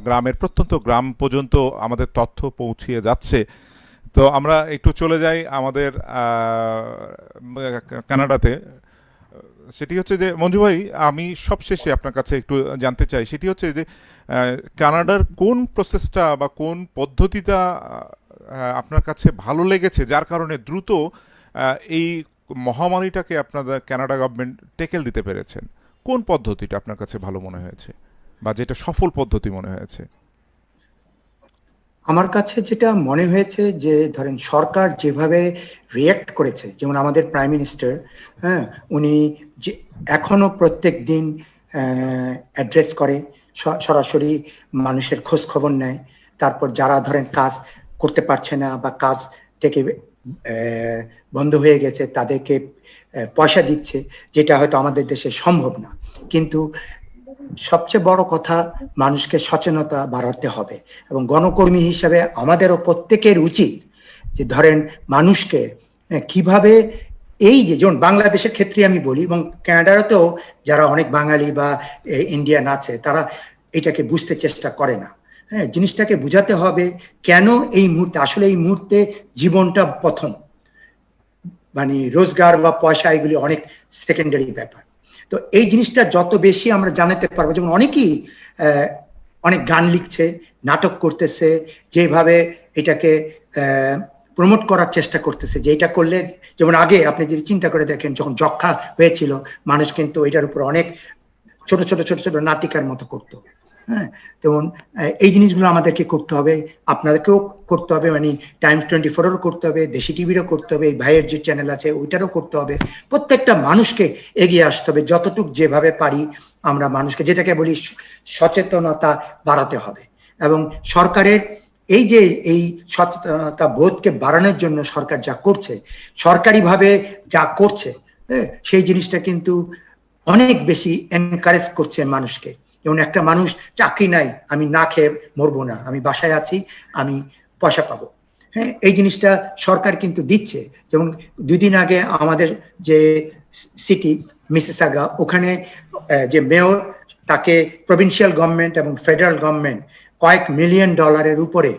গ্রামের প্রত্যন্ত গ্রাম পর্যন্ত আমাদের তথ্য পৌঁছিয়ে যাচ্ছে। তো আমরা একটু চলে যাই আমাদের কানাডাতে। সেটি হচ্ছে যে মঞ্জু ভাই, আমি সবশেষে আপনার কাছে একটু জানতে চাই, সেটি হচ্ছে যে কানাডার কোন প্রসেসটা বা কোন পদ্ধতিটা আপনার কাছে ভালো লেগেছে, যার কারণে দ্রুত এই মহামারীটাকে আপনাদের কানাডা গভর্নমেন্ট টেকেল দিতে পেরেছেন? কোন পদ্ধতিটা আপনার কাছে ভালো মনে হয়েছে, বা যেটা সফল পদ্ধতি মনে হয়েছে? আমার কাছে যেটা মনে হয়েছে যে ধরেন সরকার যেভাবে রিয়্যাক্ট করেছে, যেমন আমাদের প্রাইম মিনিস্টার, হ্যাঁ, উনি যে এখনো প্রত্যেক দিন অ্যাড্রেস করে, সরাসরি মানুষের খোঁজ খবর নেয়, তারপর যারা ধরেন কাজ করতে পারছে না বা কাজ থেকে বন্ধ হয়ে গেছে তাদেরকে পয়সা দিচ্ছে, যেটা হয়তো আমাদের দেশে সম্ভব না। কিন্তু সবচেয়ে বড় কথা, মানুষকে সচেতনতা বাড়াতে হবে, এবং গণকর্মী হিসাবে আমাদেরও প্রত্যেকের উচিত যে ধরেন মানুষকে কিভাবে এই যে যেমন বাংলাদেশের ক্ষেত্রে আমি বলি, এবং কানাডাতেও যারা অনেক বাঙালি বা ইন্ডিয়ান আছে তারা এটাকে বুঝতে চেষ্টা করে না। হ্যাঁ, জিনিসটাকে বুঝাতে হবে কেন এই মুহূর্তে, আসলে এই মুহূর্তে জীবনটা প্রথম, মানে রোজগার বা পয়সা এগুলি অনেক সেকেন্ডারি ব্যাপার। তো এই জিনিসটা যত বেশি আমরা জানাতে পারবো, যেমন অনেকেই অনেক গান লিখছে, নাটক করতেছে, যেভাবে এটাকে প্রমোট করার চেষ্টা করতেছে, যে এটা করলে, যেমন আগে আপনি যদি চিন্তা করে দেখেন যখন যক্ষা হয়েছিল মানুষ কিন্তু এটার উপর অনেক ছোট ছোট ছোট ছোট নাটিকার মতো করতো। হ্যাঁ, যেমন এই জিনিসগুলো আমাদেরকে করতে হবে, আপনাদেরকেও করতে হবে, মানে টাইমস 24-এরও করতে হবে, দেশি টিভিরও করতে হবে, এই ভাইয়ের যে চ্যানেল আছে ওইটারও করতে হবে। প্রত্যেকটা মানুষকে এগিয়ে আসতে হবে, যতটুক যেভাবে পারি আমরা মানুষকে, যেটাকে বলি সচেতনতা বাড়াতে হবে। এবং সরকারের এই যে এই সচেতনতা বোধকে বাড়ানোর জন্য সরকার যা করছে, সরকারিভাবে যা করছে, সেই জিনিসটা কিন্তু অনেক বেশি এনকারেজ করছে মানুষকে। যেমন একটা মানুষ চাকরি নাই, আমি না খেয়ে মরবো না, আমি বাসায় আছি, আমি পয়সা পাবো। হ্যাঁ, এই জিনিসটা সরকার কিন্তু দিচ্ছে। যেমন 2 দিন আগে আমাদের যে সিটি মিসিসাগা, ওখানে যে মেয়র, তাকে প্রভিন্সিয়াল গভর্নমেন্ট এবং ফেডারেল গভর্নমেন্ট কয়েক মিলিয়ন ডলারের উপরে,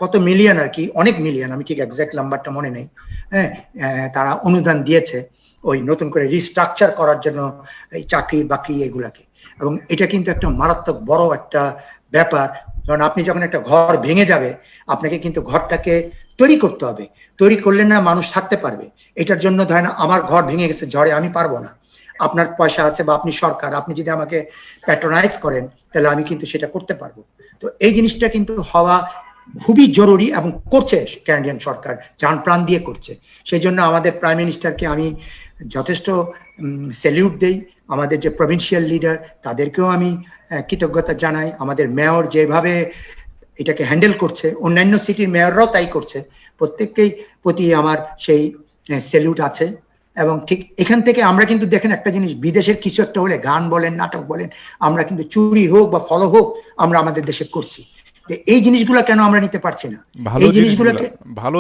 কত মিলিয়ন আর কি, অনেক মিলিয়ন, আমি ঠিক এক্সাক্ট নাম্বারটা মনে নেই, হ্যাঁ, তারা অনুদান দিয়েছে ওই নতুন করে রিস্ট্রাকচার করার জন্য এই চাকরি বাকরি এগুলাকে। এবং এটা কিন্তু একটা মারাত্মক বড় একটা ব্যাপার, কারণ আপনি যখন একটা ঘর ভেঙে যাবে, আপনাকে কিন্তু ঘরটাকে তৈরি করতে হবে, তৈরি করলে না মানুষ থাকতে পারবে। এটার জন্য ধরেন আমার ঘর ভেঙে গেছে ঝড়ে, আমি পারবো না, আপনার পয়সা আছে বা আপনি সরকার, আপনি যদি আমাকে প্যাট্রোনাইজ করেন তাহলে আমি কিন্তু সেটা করতে পারবো। তো এই জিনিসটা কিন্তু হওয়া খুবই জরুরি, এবং করছে ক্যানাডিয়ান সরকার, জান প্রাণ দিয়ে করছে। সেই জন্য আমাদের প্রাইম মিনিস্টারকে আমি যথেষ্ট স্যালিউট দেই, আমাদের যে প্রভিন্সিয়াল লিডার তাদেরকেও আমি কৃতজ্ঞতা জানাই, আমাদের মেয়র যেভাবে এটাকে হ্যান্ডেল করছে, অন্যান্য সিটির মেয়ররাও তাই করছে, প্রত্যেককেই প্রতি আমার সেই স্যালিউট আছে। এবং ঠিক এখান থেকে আমরা কিন্তু দেখেন একটা জিনিস, বিদেশের কিছু একটা হলে, গান বলেন, নাটক বলেন, আমরা কিন্তু চুরি হোক বা ফলো হোক আমরা আমাদের দেশে করছি। এই জিনিসগুলো কেন আমরা নিতে পারছি না? এই জিনিসগুলোকে ভালো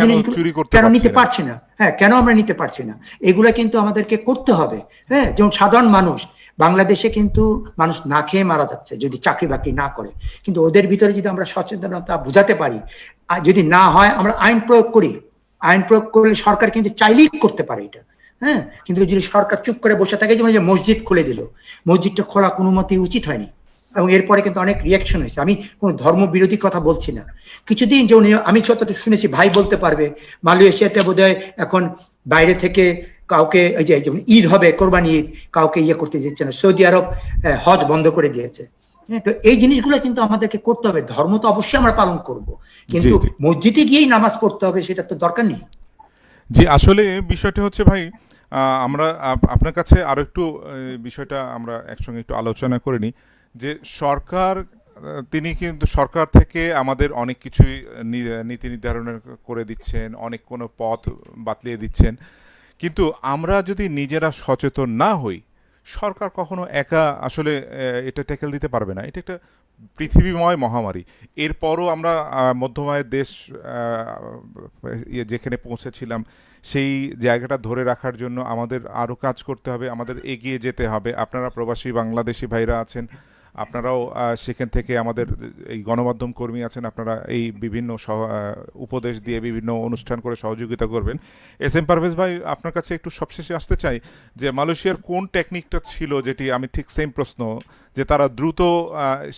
জিনিসগুলো কেন নিতে পারছি না? হ্যাঁ, কেন আমরা নিতে পারছি না? এগুলা কিন্তু আমাদেরকে করতে হবে। হ্যাঁ, যেমন সাধারণ মানুষ, বাংলাদেশে কিন্তু মানুষ না খেয়ে মারা যাচ্ছে যদি চাকরি বাকরি না করে, কিন্তু ওদের ভিতরে যদি আমরা সচেতনতা বুঝাতে পারি, আর যদি না হয় আমরা আইন প্রয়োগ করি, আইন প্রয়োগ করলে সরকার কিন্তু চাইলেই করতে পারে এটা। হ্যাঁ, কিন্তু যদি সরকার চুপ করে বসে থাকে, যেমন যে মসজিদ খুলে দিল, মসজিদটা খোলা কোনো মতেই উচিত হয়নি, এবং এরপরে কিন্তু অনেক রিয়াকশন হয়েছে। আমি কোন ধর্ম বিরোধী কথা বলছি না। কিছুদিন যেমন আমি যতটুকু শুনেছি, ভাই বলতে পারবে, মালয়েশিয়াতে বোধহয় এখন বাইরে থেকে কাউকে, এই যে যেমন ঈদ হবে, কোরবানি ঈদ, কাউকে ইয়ে করতে দিচ্ছে না। সৌদি আরব হজ বন্ধ করে দিয়েছে। হ্যাঁ, তো এই জিনিসগুলো কিন্তু আমাদেরকে করতে হবে। ধর্ম তো অবশ্যই আমরা পালন করব, কিন্তু মসজিদে গিয়েই নামাজ পড়তে হবে সেটা তো দরকার নেই। জি, আসলে বিষয়টা হচ্ছে ভাই, আমরা আপনার কাছে আরো একটু বিষয়টা আমরা একসঙ্গে একটু আলোচনা করে নিই, যে সরকার, তিনি কিন্তু সরকার থেকে আমাদের অনেক কিছুই নীতি নির্ধারণ করে দিচ্ছেন, অনেক কোনো পথ বাতলিয়ে দিচ্ছেন, কিন্তু আমরা যদি নিজেরা সচেতন না হই, সরকার কখনো একা আসলে এটা ট্যাকেল দিতে পারবে না। এটা একটা পৃথিবীময় মহামারী। এরপরও আমরা মধ্যমায়ের দেশ যেখানে পৌঁছেছিলাম, সেই জায়গাটা ধরে রাখার জন্য আমাদের আরও কাজ করতে হবে, আমাদের এগিয়ে যেতে হবে। আপনারা প্রবাসী বাংলাদেশি ভাইরা আছেন, আপনারাও সেখান থেকে আমাদের এই গণমাধ্যম কর্মী আছেন, আপনারা এই বিভিন্ন উপদেশ দিয়ে বিভিন্ন অনুষ্ঠান করে সহযোগিতা করবেন। এস এম পারভেজ ভাই, আপনার কাছে একটু সবশেষে আসতে চাই যে মালয়েশিয়ার কোন টেকনিকটা ছিল যেটি, আমি ঠিক সেম প্রশ্ন, যে তারা দ্রুত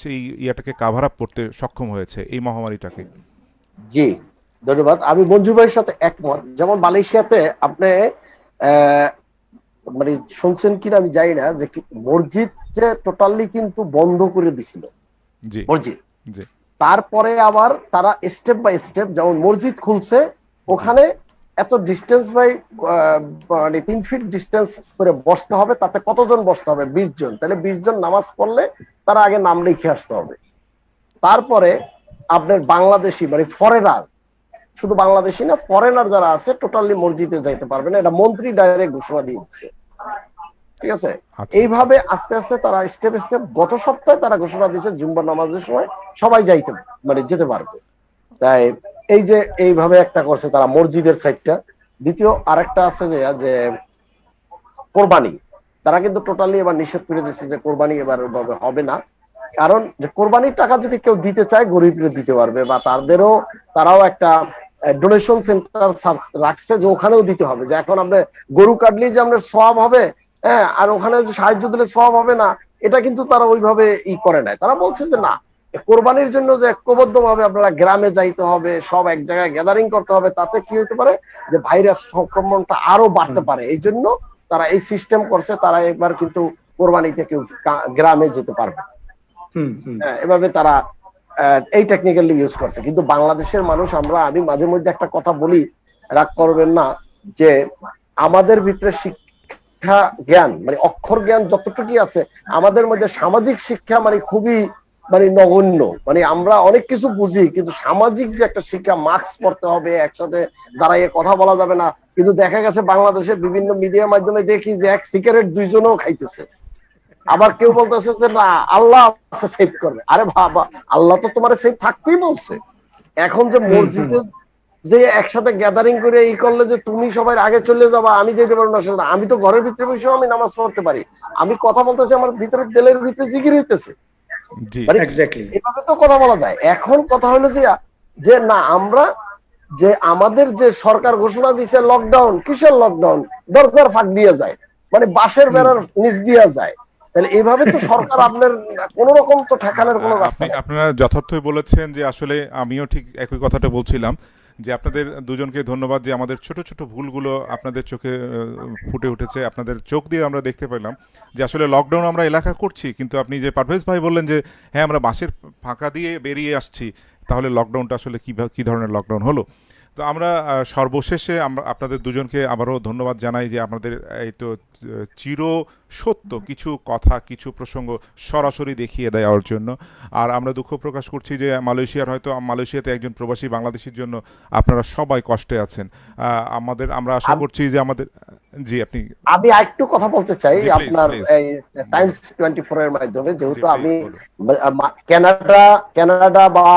সেই ইয়াটাকে কাভার আপ করতে সক্ষম হয়েছে এই মহামারীটাকে? জি, ধন্যবাদ। আমি মঞ্জু ভাইয়ের সাথে একমত। যেমন মালয়েশিয়াতে আপনি মানে শুনছেন কিনা আমি জানি না, যে মসজিদ যে টোটালি কিন্তু বন্ধ করে দিছিল মসজিদ, তারপরে আবার তারা স্টেপ বাই স্টেপ, যেমন মসজিদ খুলছে, ওখানে এত ডিস্টেন্স বাই মানে 3 ফিট ডিস্টেন্স করে বসতে হবে, তাতে কতজন বসতে হবে? 20 জন। তাহলে 20 জন নামাজ পড়লে তারা আগে নাম লিখে আসতে হবে। তারপরে আপনার বাংলাদেশি মানে ফরেনার, শুধু বাংলাদেশি না, ফরেনার যারা আছে টোটালি মসজিদে যাইতে পারবে না, এটা মন্ত্রী ডাইরেক্ট ঘোষণা দিয়ে দিচ্ছে। ঠিক আছে, এইভাবে আস্তে আস্তে তারা স্টেপ স্টেপ, গত সপ্তাহে তারা ঘোষণা দিয়েছে জুম্বা নামাজের সময় সবাই যাইতে মানে যেতে পারবে। তাই এই যে এইভাবে একটা করছে তারা মসজিদের সাইডটা, দ্বিতীয় আরেকটা আছে যে যে কোরবানি, তারা কিন্তু টোটালি এবার নিষেধ করে দিচ্ছে যে কোরবানি এবার ওইভাবে হবে না। কারণ যে কোরবানির টাকা যদি কেউ দিতে চায় গরিবরা দিতে পারবে, বা তারাও একটা ডোনেশন সেন্টার রাখছে যে ওখানেও দিতে হবে, যে এখন আমরা গরু কাটলেই যে আমরা সওয়াব হবে, হ্যাঁ, আর ওখানে যে সাহায্য দিলে সওয়াব হবে না, এটা কিন্তু তারা ওইভাবে করে নাই। তারা বলছে যে না, কোরবানির জন্য যে ঐক্যবদ্ধ ভাবে আপনারা গ্রামে যাইতে হবে, সব এক জায়গায় গ্যাদারিং করতে হবে, তাতে কি হতে পারে যে ভাইরাস সংক্রমণটা আরো বাড়তে পারে, এই জন্য তারা এই সিস্টেম করছে। তারা একবার কিন্তু কোরবানিতে কেউ গ্রামে যেতে পারবে, এভাবে তারা এই টেকনিক্যালি ইউজ করছে। কিন্তু বাংলাদেশের মানুষ আমি মাঝে মধ্যে একটা কথা বলি, রাগ করবেন না, যে আমাদের ভিতরে শিক্ষা জ্ঞান মানে অক্ষর জ্ঞান যতটুকুই আছে, আমাদের মধ্যে সামাজিক শিক্ষা মানে খুবই নগণ্য। মানে আমরা অনেক কিছু বুঝি, কিন্তু সামাজিক যে একটা শিক্ষা, মাস্ক পড়তে হবে, একসাথে দাঁড়াইয়ে কথা বলা যাবে না, কিন্তু দেখা গেছে বাংলাদেশের বিভিন্ন মিডিয়ার মাধ্যমে দেখি যে এক সিগারেট দুইজনও খাইতেছে। আবার কেউ বলতেছে যে না, আল্লাহ সেভ করবে। আরে বাবা, আল্লাহ তো তোমার সেভ থাকতেই বলছে। এখন যে মসজিদে যে একসাথে গ্যাদারিং করে করলে যে তুমি সবাই আগে চলে যাবা, আমি যেতে পারবো না, সেটা আমি তো ঘরের ভিতরে বসেও আমি নামাজ পড়তে পারি, আমি কথা বলতেছি, আমার ভিতরে দিলের ভিতরে জিকির হইতেছে, এভাবে তো কথা বলা যায়। এখন কথা হলো যে না, আমরা যে আমাদের যে সরকার ঘোষণা দিয়েছে লকডাউন, কিসের লকডাউন? দরজার ফাঁক দিয়ে যায়, মানে বাঁশের বেড়ার নিচ দিয়ে যায়। তাহলে এইভাবে তো সরকার আপনার কোন রকম তো ঠেকানোর কোনো রাস্তা নেই। আপনারা যথার্থই বলেছেন যে আসলে আমিও ঠিক একই কথাটা বলছিলাম, যে আপনাদের দুজনকে ধন্যবাদ যে আমাদের ছোট ছোট ভুলগুলো আপনাদের চোখে ফুটে উঠেছে, আপনাদের চোখ দিয়ে আমরা দেখতে পেলাম যে আসলে লকডাউন আমরা এলাকা করছি, কিন্তু আপনি যে পারভেজ ভাই বললেন যে হ্যাঁ আমরা বাঁশের ফাঁকা দিয়ে বেরিয়ে আসছি, তাহলে লকডাউনটা আসলে কী ধরনের লকডাউন হলো। তো আমরা সর্বশেষে আমরা আপনাদের দুজনকে আবারও ধন্যবাদ জানাই যে আপনাদের এই তো চির সত্য কিছু কথা, কিছু প্রসঙ্গ সরাসরি দেখিয়ে দেওয়ার জন্য। আর আমরা দুঃখ প্রকাশ করছি যে মালয়েশিয়াতে একজন প্রবাসী বাংলাদেশির জন্য আপনারা সবাই কষ্টে আছেন। আমরা আশা করছি যে জি আমি একটু কথা বলতে চাই আপনার এই টাইমস 24 এর মাধ্যমে, যেহেতু আমি কানাডা বা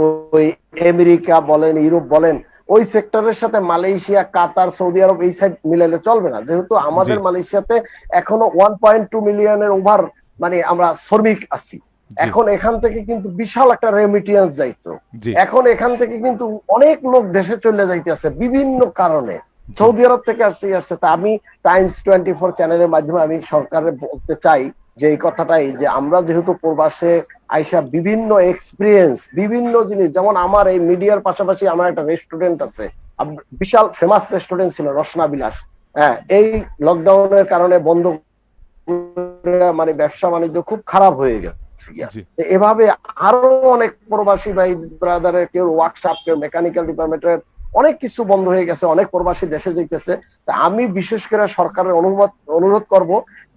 ওই আমেরিকা বলেন, ইউরোপ বলেন, ওই সেক্টরের সাথে মালয়েশিয়া, কাতার, সৌদি আরব এই সাইড মিলাইলে চলবে না, যেহেতু আমাদের মালয়েশিয়াতে এখনো 1.2 মিলিয়নের ওভার মানে আমরা শ্রমিক আছি। এখন এখান থেকে কিন্তু বিশাল একটা রেমিটেন্স যাইতো, এখন এখান থেকে কিন্তু অনেক লোক দেশে চলে যাইতেছে বিভিন্ন কারণে, সৌদি আরব থেকে আসছে। তা আমি টাইমস 24 চ্যানেলের মাধ্যমে আমি সরকারের বলতে চাই যে এই কথাটাই, যে আমরা যেহেতু প্রবাসে আইসা বিভিন্ন এক্সপিরিয়েন্স, বিভিন্ন জিনিস, যেমন আমার এই মিডিয়ার পাশাপাশি আমার একটা রেস্টুরেন্ট আছে, বিশাল ফেমাস রেস্টুরেন্ট ছিল রসনা বিলাস, হ্যাঁ, এই লকডাউনের কারণে বন্ধ, মানে ব্যবসা বাণিজ্য খুব খারাপ হয়ে গেছে। এভাবে আরো অনেক প্রবাসী ভাই ব্রাদারের, কেউ ওয়ার্কশপ, কেউ মেকানিক্যাল ডিপার্টমেন্টের, অনেক কিছু বন্ধ হয়ে গেছে, অনেক প্রবাসী দেশে যেতেছে। তা আমি বিশেষ করে সরকারের অনুরোধ করব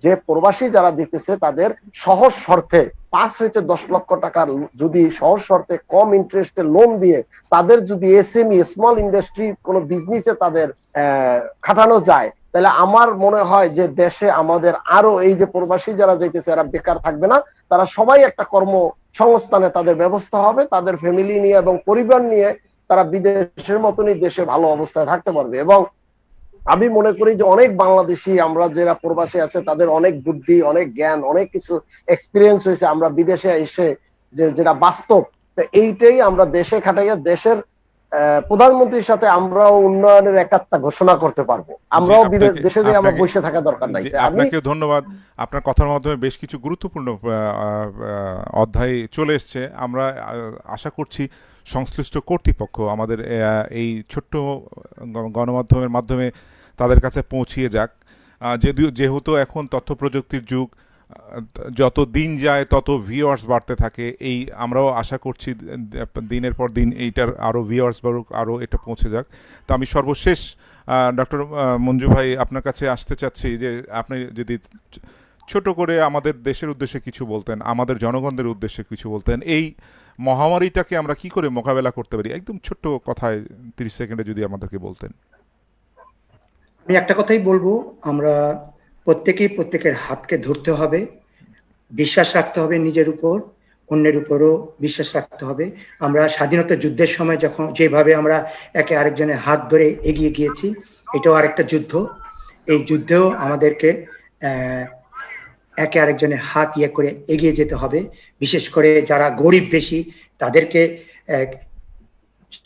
যে প্রবাসী যারা দিতেছে তাদের সহজ শর্তে 5 হইতে 10 লক্ষ টাকার যদি সহজ শর্তে কম ইন্টারেস্টে লোন দিয়ে তাদের যদি এসএমই স্মল ইন্ডাস্ট্রি কোনো বিজনেসে তাদের খাটানো যায়, তাহলে আমার মনে হয় যে দেশে আমাদের আরো এই যে প্রবাসী যারা যাইতেছে এরা বেকার থাকবে না, তারা সবাই একটা কর্মসংস্থানে তাদের ব্যবস্থা হবে, তাদের ফ্যামিলি নিয়ে এবং পরিবার নিয়ে তারা বিদেশের মতনই দেশে ভালো অবস্থায় থাকতে পারবে। এবং আমি মনে করি যে অনেক বাংলাদেশি আমরা যারা প্রবাসী আছে তাদের অনেক বুদ্ধি, অনেক জ্ঞান, অনেক কিছু এক্সপিরিয়েন্স হয়েছে আমরা বিদেশে এসে যেটা বাস্তব, এইটাই আমরা দেশে খাটাইয়া দেশের প্রধানমন্ত্রীর সাথে আমরাও উন্নয়নের একাত্তা ঘোষণা করতে পারবো, আমরাও দেশে যে আমরা বসে থাকা দরকার নাই। আপনাকে ধন্যবাদ, আপনার কথার মাধ্যমে বেশ কিছু গুরুত্বপূর্ণ অধ্যায় চলে এসছে। আমরা আশা করছি সংশ্লিষ্ট কর্তৃপক্ষ আমাদের এই ছোট্ট গণমাধ্যমের মাধ্যমে তাদের কাছে পৌঁছিয়ে যাক, যেহেতু এখন তথ্য প্রযুক্তির যুগ, যত দিন যায় তত ভিউয়ার্স বাড়তে থাকে, এই আমরাও আশা করছি দিনের পর দিন এইটার আরও ভিউয়ার্স বাড়ুক, আরও এটা পৌঁছে যাক। তো আমি সর্বশেষ ডক্টর মঞ্জু ভাই আপনার কাছে আসতে চাচ্ছি যে আপনি যদি ছোট করে আমাদের দেশের উদ্দেশ্যে কিছু বলতেন, আমাদের জনগণদের উদ্দেশ্যে কিছু বলতেন, এই মহামারীটাকে আমরা কি করে মোকাবেলা করতে পারি, একদম ছোট্ট কথায় 30 সেকেন্ডে যদি আমাদেরকে বলতেন। আমি একটা কথাই বলবো, আমরা প্রত্যেকের হাতকে ধরতে হবে, বিশ্বাস রাখতে হবে নিজের উপর, অন্যের উপরও বিশ্বাস রাখতে হবে। আমরা স্বাধীনতা যুদ্ধের সময় যখন যেভাবে আমরা একে আরেকজনের হাত ধরে এগিয়ে গিয়েছি, এটাও আরেকটা যুদ্ধ। এই যুদ্ধেও আমাদেরকে একে আরেকজনের হাত ইয়ে করে এগিয়ে যেতে হবে। বিশেষ করে যারা গরিব বেশি তাদেরকে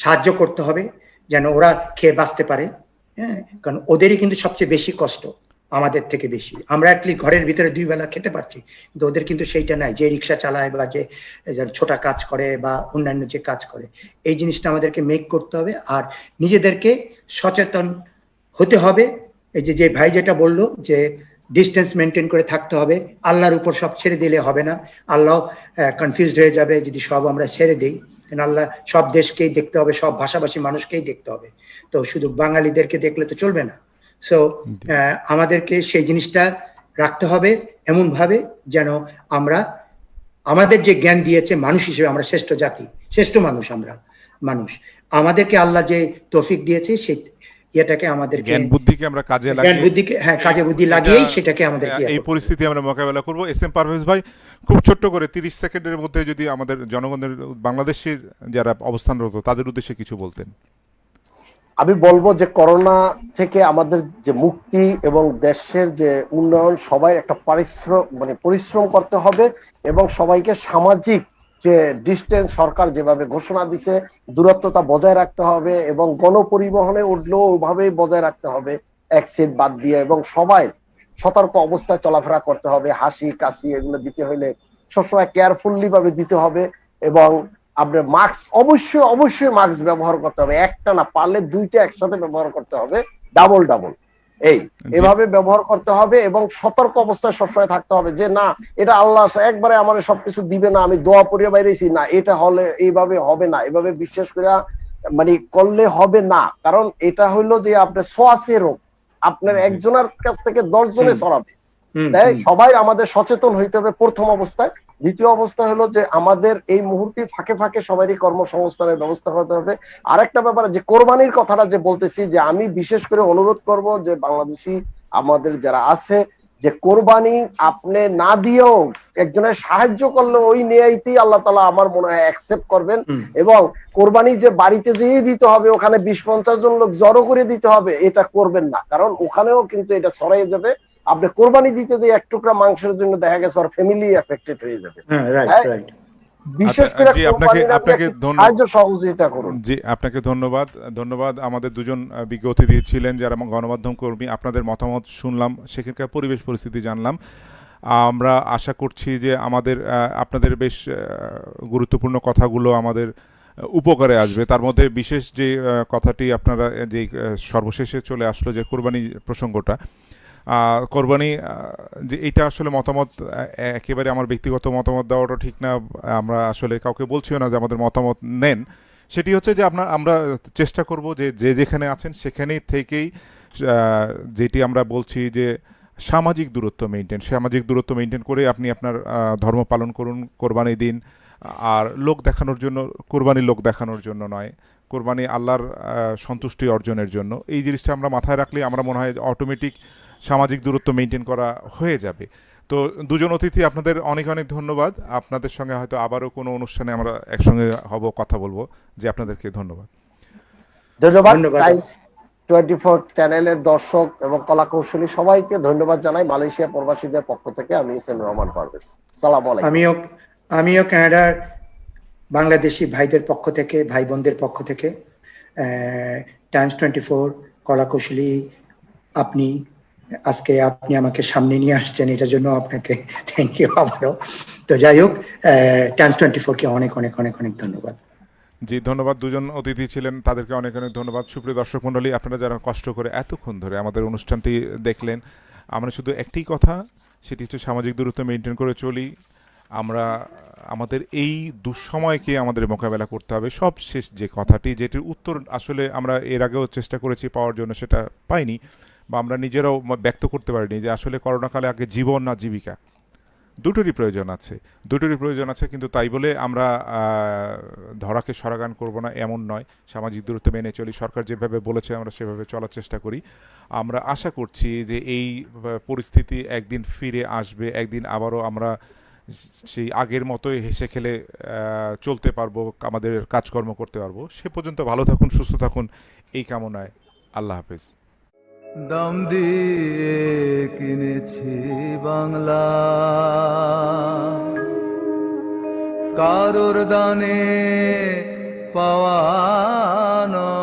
সাহায্য করতে হবে যেন ওরা খেয়ে বাঁচতে পারে। হ্যাঁ, কারণ ওদেরই কিন্তু সবচেয়ে বেশি কষ্ট, আমাদের থেকে বেশি। আমরা অ্যাটলিস্ট ঘরের ভিতরে 2 বেলা খেতে পারছি, কিন্তু ওদের কিন্তু সেইটা নাই, যে রিক্সা চালায় বা যে ছোটা কাজ করে বা অন্যান্য যে কাজ করে। এই জিনিসটা আমাদেরকে মেক করতে হবে আর নিজেদেরকে সচেতন হতে হবে। এই যে ভাই যেটা বললো যে ডিস্টেন্স মেনটেন করে থাকতে হবে, আল্লাহর উপর সব ছেড়ে দিলে হবে না। আল্লাহ কনফিউজড হয়ে যাবে যদি সব আমরা ছেড়ে দিই, কারণ আল্লাহ সব দেশকেই দেখতে হবে, সব ভাষাভাষী মানুষকেই দেখতে হবে। তো শুধু বাঙালিদেরকে দেখলে তো চলবে না। সো আমাদেরকে সেই জিনিসটা রাখতে হবে এমন ভাবে যেন আমরা আমাদের যে জ্ঞান দিয়েছে মানুষ হিসেবে আমরা শ্রেষ্ঠ জাতি, শ্রেষ্ঠ মানুষ, আমরা মানুষ, আমাদেরকে আল্লাহ যে তৌফিক দিয়েছে সেই এটাকে আমাদের জ্ঞান বুদ্ধিকে আমরা কাজে লাগিয়ে, জ্ঞান বুদ্ধিকে কাজে বুদ্ধি লাগিয়েই সেটাকে আমাদের এই পরিস্থিতি আমরা মোকাবেলা করব। এস এম পারভেজ ভাই, খুব ছোট্ট করে 30 সেকেন্ডের মধ্যে যদি আমাদের জনগণের, বাংলাদেশের যারা অবস্থানরত তাদের উদ্দেশ্যে কিছু বলতেন। আমি বলবো যে করোনা থেকে আমাদের যে মুক্তি এবং দেশের যে উন্নয়ন, সবাই একটা পরিশ্রম করতে হবে এবং সবাইকে সামাজিক যে ডিস্টেন্স সরকার যেভাবে ঘোষণা দিছে, দূরত্বতা বজায় রাখতে হবে এবং গণপরিবহনে উঠলেও ওইভাবেই বজায় রাখতে হবে, এক সিট বাদ দিয়ে, এবং সবাই সতর্ক অবস্থায় চলাফেরা করতে হবে। হাসি কাশি এগুলো দিতে হলে সবসময় কেয়ারফুললি ভাবে দিতে হবে এবং আপনার মাস্ক অবশ্যই মাস্ক ব্যবহার করতে হবে, একটা না, পারলে 2টা একসাথে ব্যবহার করতে হবে, ডাবল এভাবে ব্যবহার করতে হবে এবং সতর্ক অবস্থায় সবসময় থাকতে হবে যে না, এটা আল্লাহ একবারে আমার সবকিছু দিবে না, আমি দোয়া পড়িয়ে বাইরেছি না, এটা হলে এইভাবে হবে না, এভাবে বিশ্বাস করে করলে হবে না। কারণ এটা হইলো যে আপনার ছোঁয়াচে রোগ, আপনার একজনের কাছ থেকে 10 জনে ছড়াবে। তাই সবাই আমাদের সচেতন হইতে হবে প্রথম অবস্থায়। দ্বিতীয় অবস্থা হলো যে আমাদের এই মুহূর্তে ফাঁকে ফাঁকে সবারই কর্মসংস্থানের ব্যবস্থা করতে হবে। আরেকটা ব্যাপার যে কোরবানির কথাটা যে বলতেছি, যে আমি বিশেষ করে অনুরোধ করব যে বাংলাদেশি আমাদের যারা আছে, যে কোরবানি আপনি না দিয়েও একজনের সাহায্য করলে ওই নিয়াইতেই আল্লাহ তাআলা আমার মনে হয় অ্যাকসেপ্ট করবেন। এবং কোরবানি যে বাড়িতে যেয়ে দিতে হবে, ওখানে 20-50 জন লোক জড়ো করে দিতে হবে, এটা করবেন না, কারণ ওখানেও কিন্তু এটা ছড়াইয়ে যাবে। আপনি কোরবানি দিতে যে এক টুকরা মাংসের জন্য দেখা গেছে আর ফ্যামিলি এফেক্টেড হয়ে যাবে। বিশেষ করে আপনাকে সাহায্য সহযোগিতা করুন। জি, আপনাকে ধন্যবাদ। আমাদের দুজন বিজ্ঞ অতিথি ছিলেন যারা গণমাধ্যম কর্মী, আপনাদের মতামত শুনলাম, সেখানকার পরিবেশ পরিস্থিতি জানলাম। আমরা আশা করছি যে আপনাদের বেশ গুরুত্বপূর্ণ কথাগুলো আমাদের উপকারে আসবে। তার মধ্যে বিশেষ যে কথাটি আপনারা যে সর্বশেষে চলে আসলো, যে কোরবানি প্রসঙ্গটা, কোরবানি, যে এইটা আসলে মতামত একেবারে আমার ব্যক্তিগত মতামত দেওয়াটা ঠিক না, আমরা আসলে কাউকে বলছিও না যে আমাদের মতামত নেন। সেটি হচ্ছে যে আমরা চেষ্টা করব যে যেখানে আছেন সেখানেই থেকেই, যেটি আমরা বলছি যে সামাজিক দূরত্ব মেনটেন করে আপনি আপনার ধর্ম পালন করুন, কোরবানি দিন। আর কোরবানি লোক দেখানোর জন্য নয়, কোরবানি আল্লাহর সন্তুষ্টি অর্জনের জন্য। এই জিনিসটা আমরা মাথায় রাখলে আমরা মনে হয় অটোমেটিক সামাজিক দূরত্ব মেনটেন করা হয়ে যাবে। তো দুজন অতিথি, আপনাদের অনেক ধন্যবাদ। আপনাদের সঙ্গে হয়তো আবারও কোনো অনুষ্ঠানে আমরা একসঙ্গে কথা বলবো। যে আপনাদেরকে ধন্যবাদ। 24 চ্যানেলের দর্শক এবং কলাকৌশলী সবাইকে ধন্যবাদ জানাই। মালয়েশিয়া প্রবাসীদের পক্ষ থেকে আমি এস এম রহমান পারভেজ। সালাম আলাইকুম। আমিও কানাডার বাংলাদেশি ভাইদের পক্ষ থেকে, ভাই বোনদের পক্ষ থেকে, টাইমস 24 কলাকৌশলী, আপনি আমাকে সামনে নিয়ে আসছেন, এটার জন্য আপনাকে থ্যাংক ইউ আবারও। তো যাই হোক, টাইমস 24 কে অনেক ধন্যবাদ। জি, ধন্যবাদ। দুজন অতিথি ছিলেন, তাদেরকে অনেক ধন্যবাদ। সুপ্রিয় দর্শক মণ্ডলী, আপনারা যারা কষ্ট করে এতক্ষণ ধরে আমাদের অনুষ্ঠানটি দেখলেন, আমরা শুধু একটি কথা, সেটি হচ্ছে সামাজিক দূরত্ব মেনটেন করে চলি। আমরা আমাদের এই দুঃসময়কে আমাদের মোকাবেলা করতে হবে। সবশেষ যে কথাটি, যেটির উত্তর আসলে আমরা এর আগেও চেষ্টা করেছি পাওয়ার জন্য, সেটা পাইনি, বা আমরা নিজেরাও ব্যক্ত করতে পারিনি, যে আসলে করোনাকালে আগে জীবন না জীবিকা, দুটোরই প্রয়োজন আছে। কিন্তু তাই বলে আমরা ধরাকে সরাগান করব না, এমন নয়। সামাজিক দূরত্ব মেনে চলি, সরকার যেভাবে বলেছে আমরা সেভাবে চলার চেষ্টা করি। আমরা আশা করছি যে এই পরিস্থিতি একদিন ফিরে আসবে, একদিন আবারও আমরা সেই আগের মতোই হেসে খেলে চলতে পারবো, আমাদের কাজকর্ম করতে পারবো। সে পর্যন্ত ভালো থাকুন, সুস্থ থাকুন, এই কামনায়। আল্লাহ হাফেজ। দাম দিয়ে কিনেছি বাংলা, কারোর দানে পাওয়া নয়।